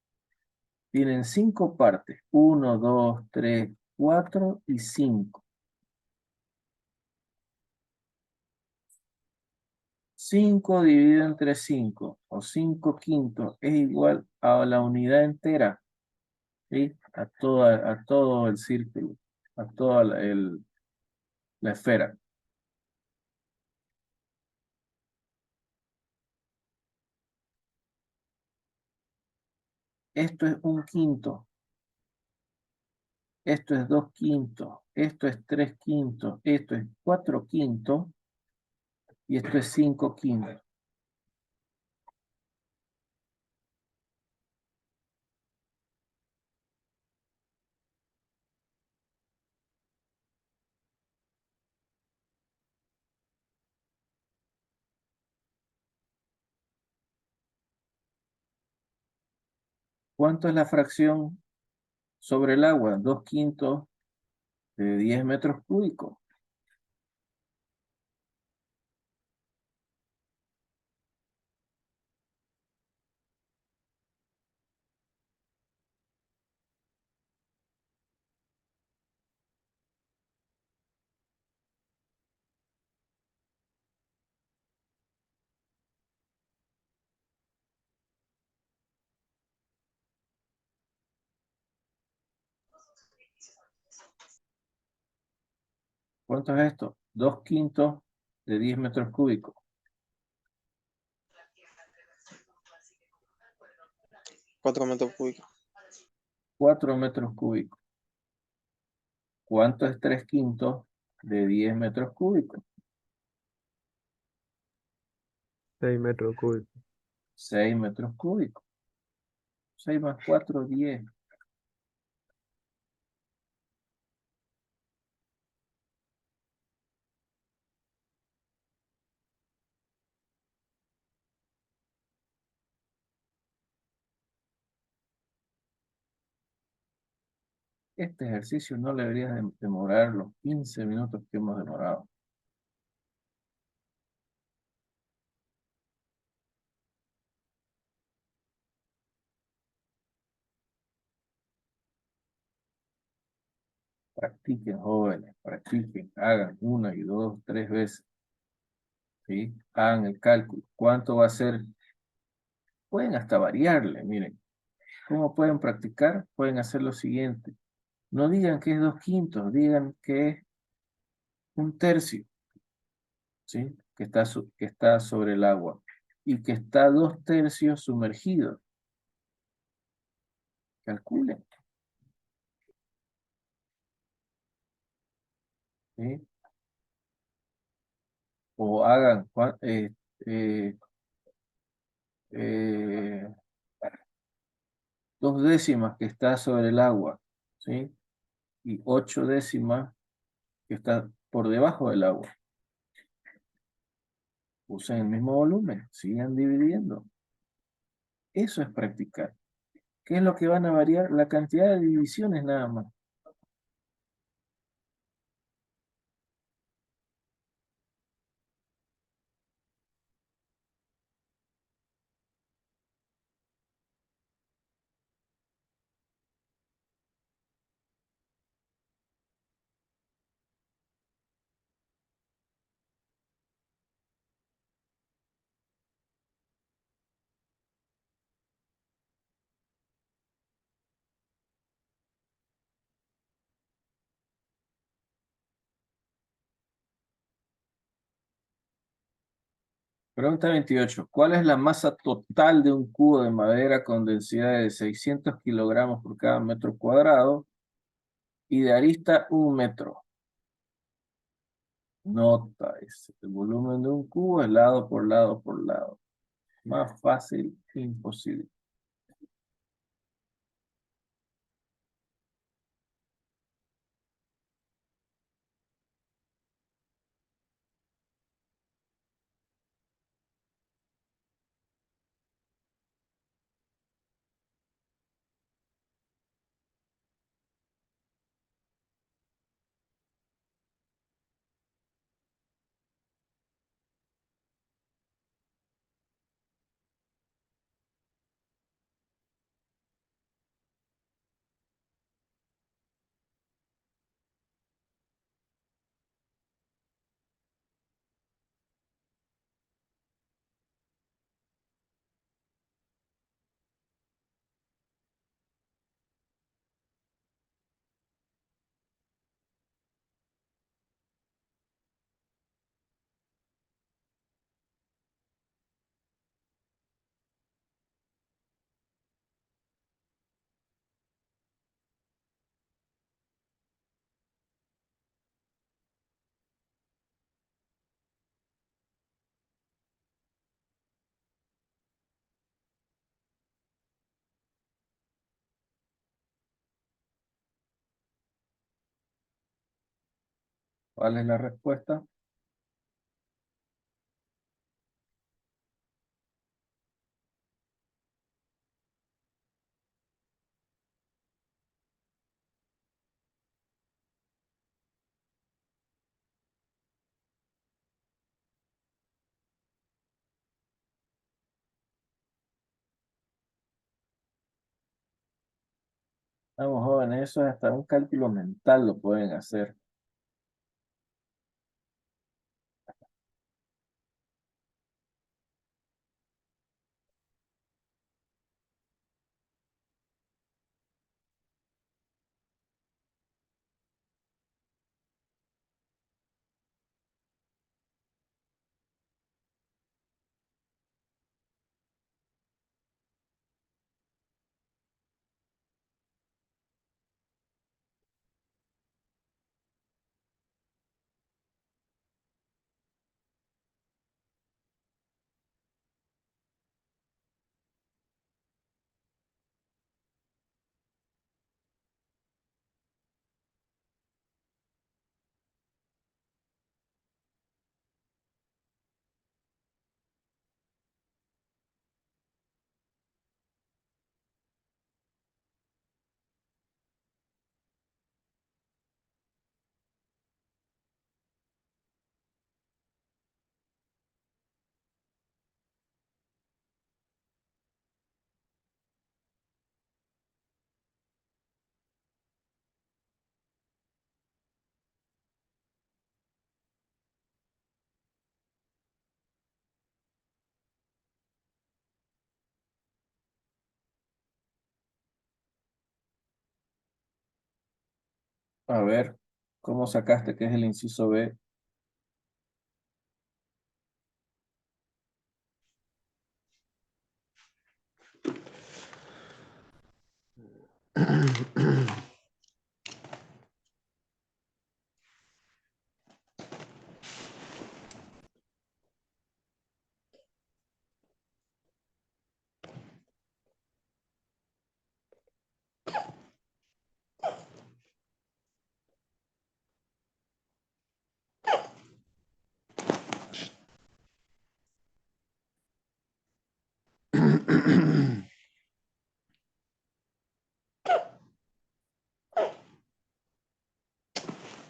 Tienen 5 partes. 1, 2, 3, 4 y 5. 5 dividido entre 5 o 5/5 es igual a la unidad entera, ¿sí? A todo el círculo, a toda la esfera. Esto es 1/5, esto es 2/5, esto es 3/5, esto es 4/5 y esto es 5/5. ¿Cuánto es la fracción sobre el agua? 2/5 de 10 metros cúbicos. ¿Cuánto es esto? 2/5 de 10 metros cúbicos. 4 metros cúbicos. 4 metros cúbicos. ¿Cuánto es 3/5 de 10 metros cúbicos? 6 metros cúbicos. 6 metros cúbicos. 6 más 4, 10. Este ejercicio no le debería demorar los 15 minutos que hemos demorado. Practiquen, jóvenes, practiquen, hagan una y dos, tres veces, ¿sí? Hagan el cálculo. ¿Cuánto va a ser? Pueden hasta variarle, miren. ¿Cómo pueden practicar? Pueden hacer lo siguiente. No digan que es 2/5, digan que es 1/3, ¿sí? Que está sobre el agua y que está 2/3 sumergido. Calculen, ¿sí? O hagan eh, eh, 2/10 que está sobre el agua, ¿sí? Y 8/10 que está por debajo del agua. Usen el mismo volumen, sigan dividiendo. Eso es practicar. ¿Qué es lo que van a variar? La cantidad de divisiones nada más. Pregunta 28. ¿Cuál es la masa total de un cubo de madera con densidad de 600 kilogramos por cada metro cuadrado y de arista 1 metro? Nota, es el volumen de un cubo es lado por lado por lado. Más fácil imposible. ¿Cuál es la respuesta? Vamos, jóvenes, eso es hasta un cálculo mental lo pueden hacer. A ver, ¿cómo sacaste que es el inciso B?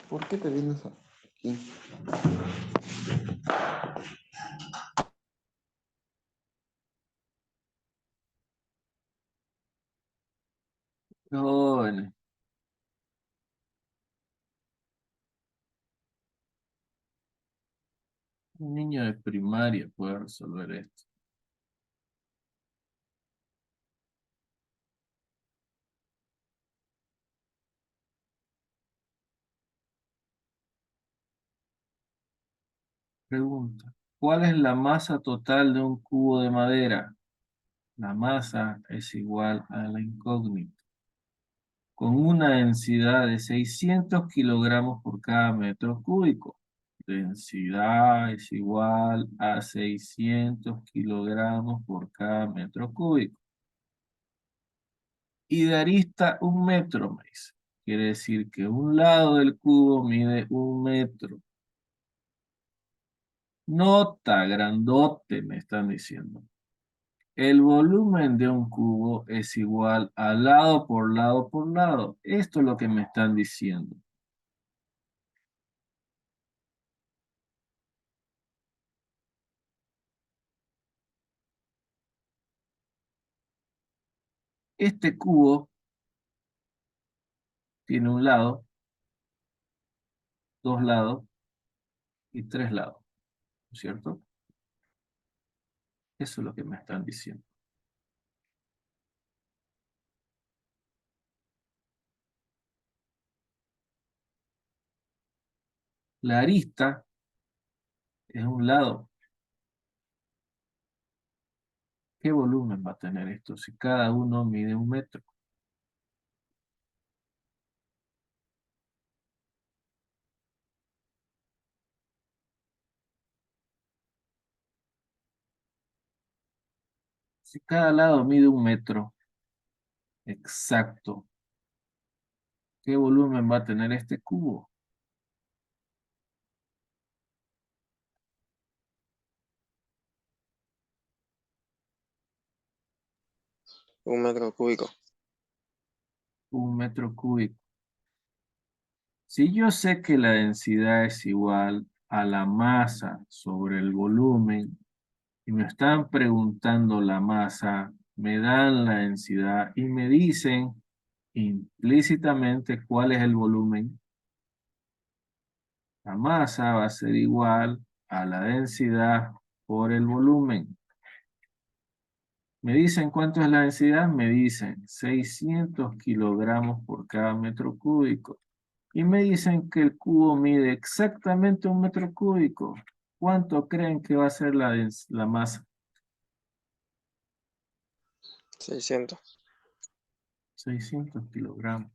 ¿Por qué te vienes aquí? Jóvenes, un niño de primaria puede resolver esto. Pregunta, ¿cuál es la masa total de un cubo de madera? La masa es igual a la incógnita, con una densidad de 600 kilogramos por cada metro cúbico. Densidad es igual a 600 kilogramos por cada metro cúbico. Y de arista 1 metro, me dice. Quiere decir que un lado del cubo mide 1 metro. Nota, grandote, me están diciendo. El volumen de un cubo es igual a lado por lado por lado. Esto es lo que me están diciendo. Este cubo tiene un lado, 2 lados y 3 lados, ¿no es cierto? Eso es lo que me están diciendo. La arista es un lado. ¿Qué volumen va a tener esto si cada uno mide 1 metro? Si cada lado mide 1 metro, exacto, ¿qué volumen va a tener este cubo? 1 metro cúbico. 1 metro cúbico. Si yo sé que la densidad es igual a la masa sobre el volumen y me están preguntando la masa, me dan la densidad y me dicen implícitamente cuál es el volumen, la masa va a ser igual a la densidad por el volumen. Me dicen cuánto es la densidad, me dicen 600 kilogramos por cada metro cúbico. Y me dicen que el cubo mide exactamente 1 metro cúbico. ¿Cuánto creen que va a ser la masa? 600. 600 kilogramos.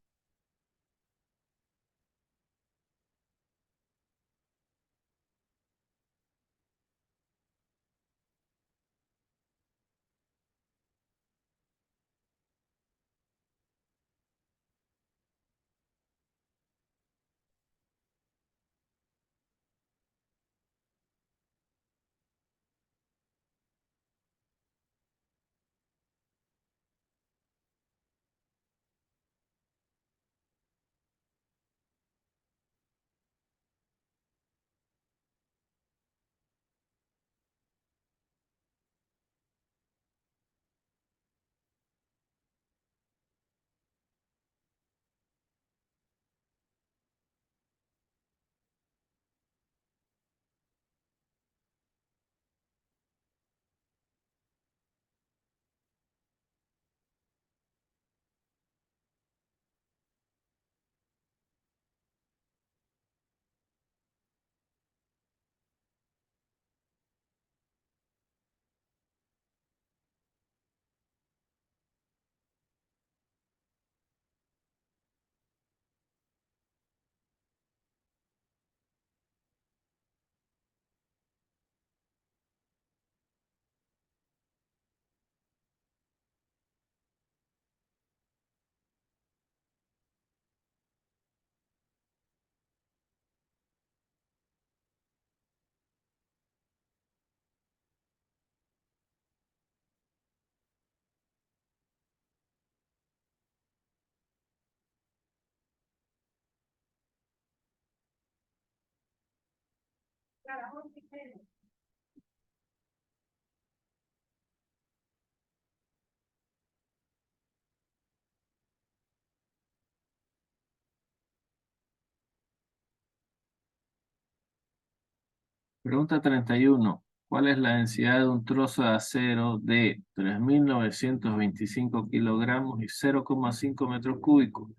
Pregunta 31. ¿Cuál es la densidad de un trozo de acero de 3.925 kilogramos y 0,5 metros cúbicos?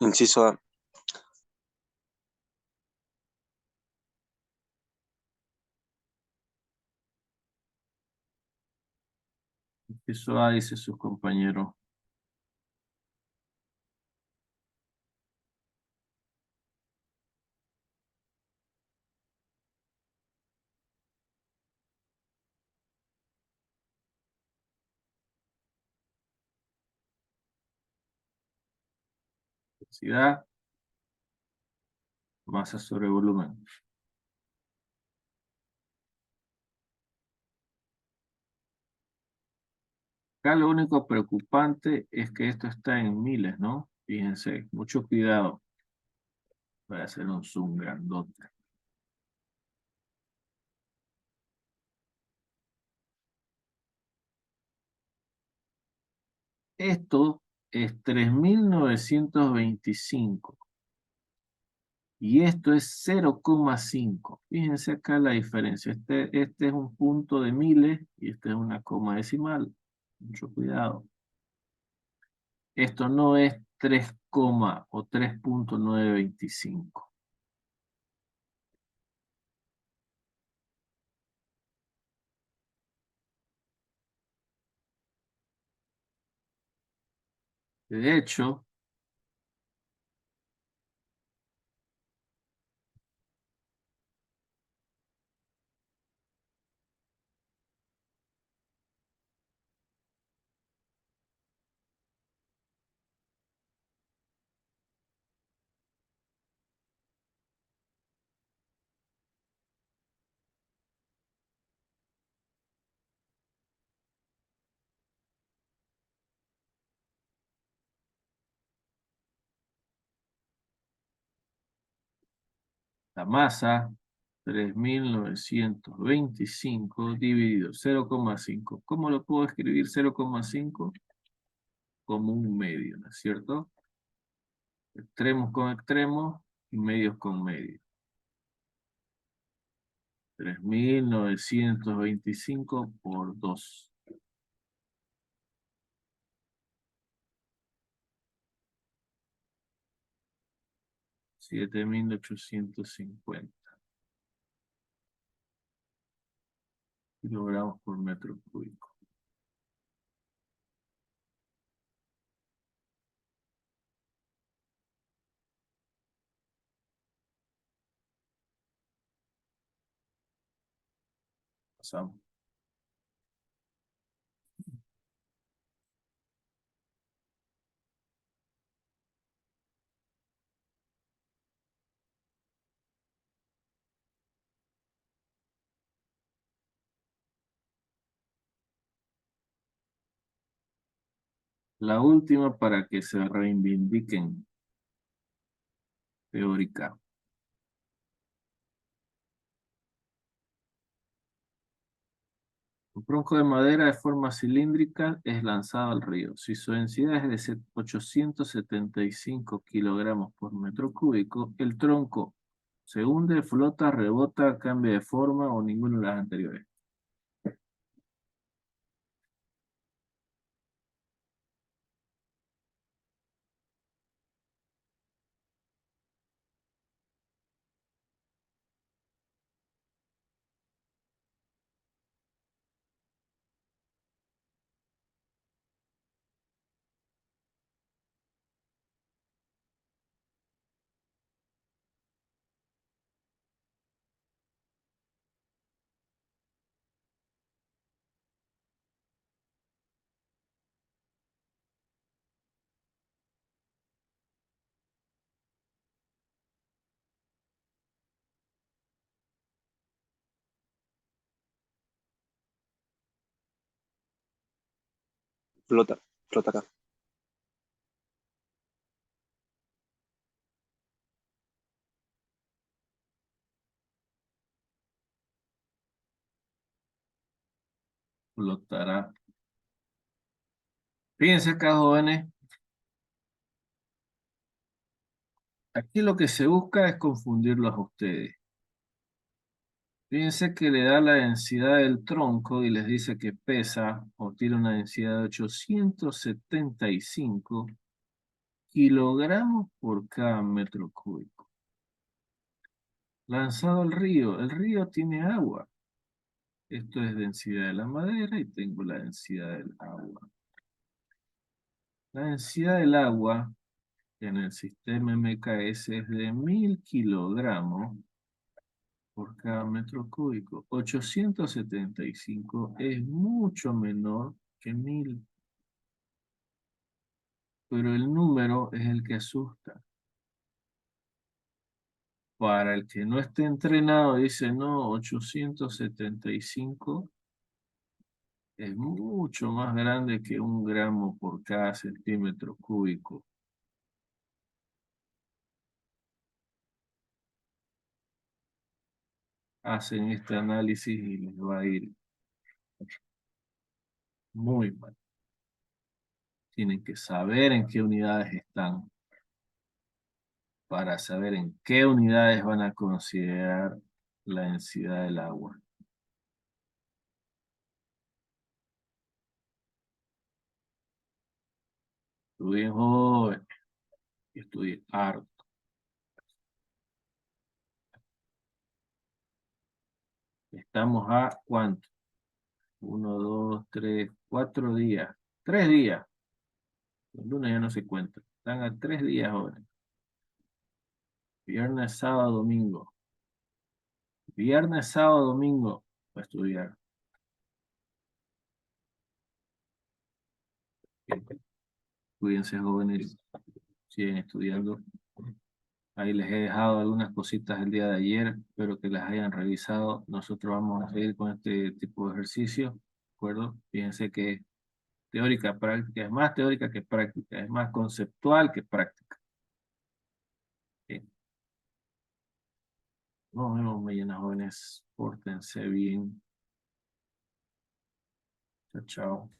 Inciso A. Eso A, dice sus compañeros. Densidad, masa sobre volumen. Acá lo único preocupante es que esto está en miles, ¿no? Fíjense, mucho cuidado. Voy a hacer un zoom grandote. Esto es 3.925 y esto es 0,5. Fíjense acá la diferencia. Este es un punto de miles y este es una coma decimal. Mucho cuidado. Esto no es 3, o 3,925. De hecho, la masa, 3.925 dividido 0,5. ¿Cómo lo puedo escribir 0,5? Como un medio, ¿no es cierto? Extremos con extremos y medios con medios. 3.925 por 2. 7.850 kilogramos por metro cúbico. Pasamos. La última para que se reivindiquen teórica. Un tronco de madera de forma cilíndrica es lanzado al río. Si su densidad es de 875 kilogramos por metro cúbico, el tronco se hunde, flota, rebota, cambia de forma o ninguna de las anteriores. flota acá. Flotará. Fíjense acá, jóvenes. Aquí lo que se busca es confundirlos a ustedes. Fíjense que le da la densidad del tronco y les dice que pesa o tiene una densidad de 875 kilogramos por cada metro cúbico. Lanzado al río. El río tiene agua. Esto es densidad de la madera y tengo la densidad del agua. La densidad del agua en el sistema MKS es de 1000 kilogramos por cada metro cúbico. 875 es mucho menor que 1000. Pero el número es el que asusta. Para el que no esté entrenado, dice, no, 875 es mucho más grande que 1 gramo por cada centímetro cúbico. Hacen este análisis y les va a ir muy mal. Tienen que saber en qué unidades están para saber en qué unidades van a considerar la densidad del agua. Estudié joven, estudié harto. Estamos a ¿cuánto? 1, 2, 3, 4 días. 3 días. El lunes ya no se cuenta. Están a 3 días jóvenes. Viernes, sábado, domingo. Viernes, sábado, domingo para estudiar. Cuídense, jóvenes. Siguen estudiando. Ahí les he dejado algunas cositas el día de ayer. Espero que las hayan revisado. Nosotros vamos a seguir con este tipo de ejercicio. ¿De acuerdo? Fíjense que teórica, práctica. Es más teórica que práctica. Es más conceptual que práctica. Bien. Nos vemos mañana, jóvenes. Pórtense bien. Chao, chao.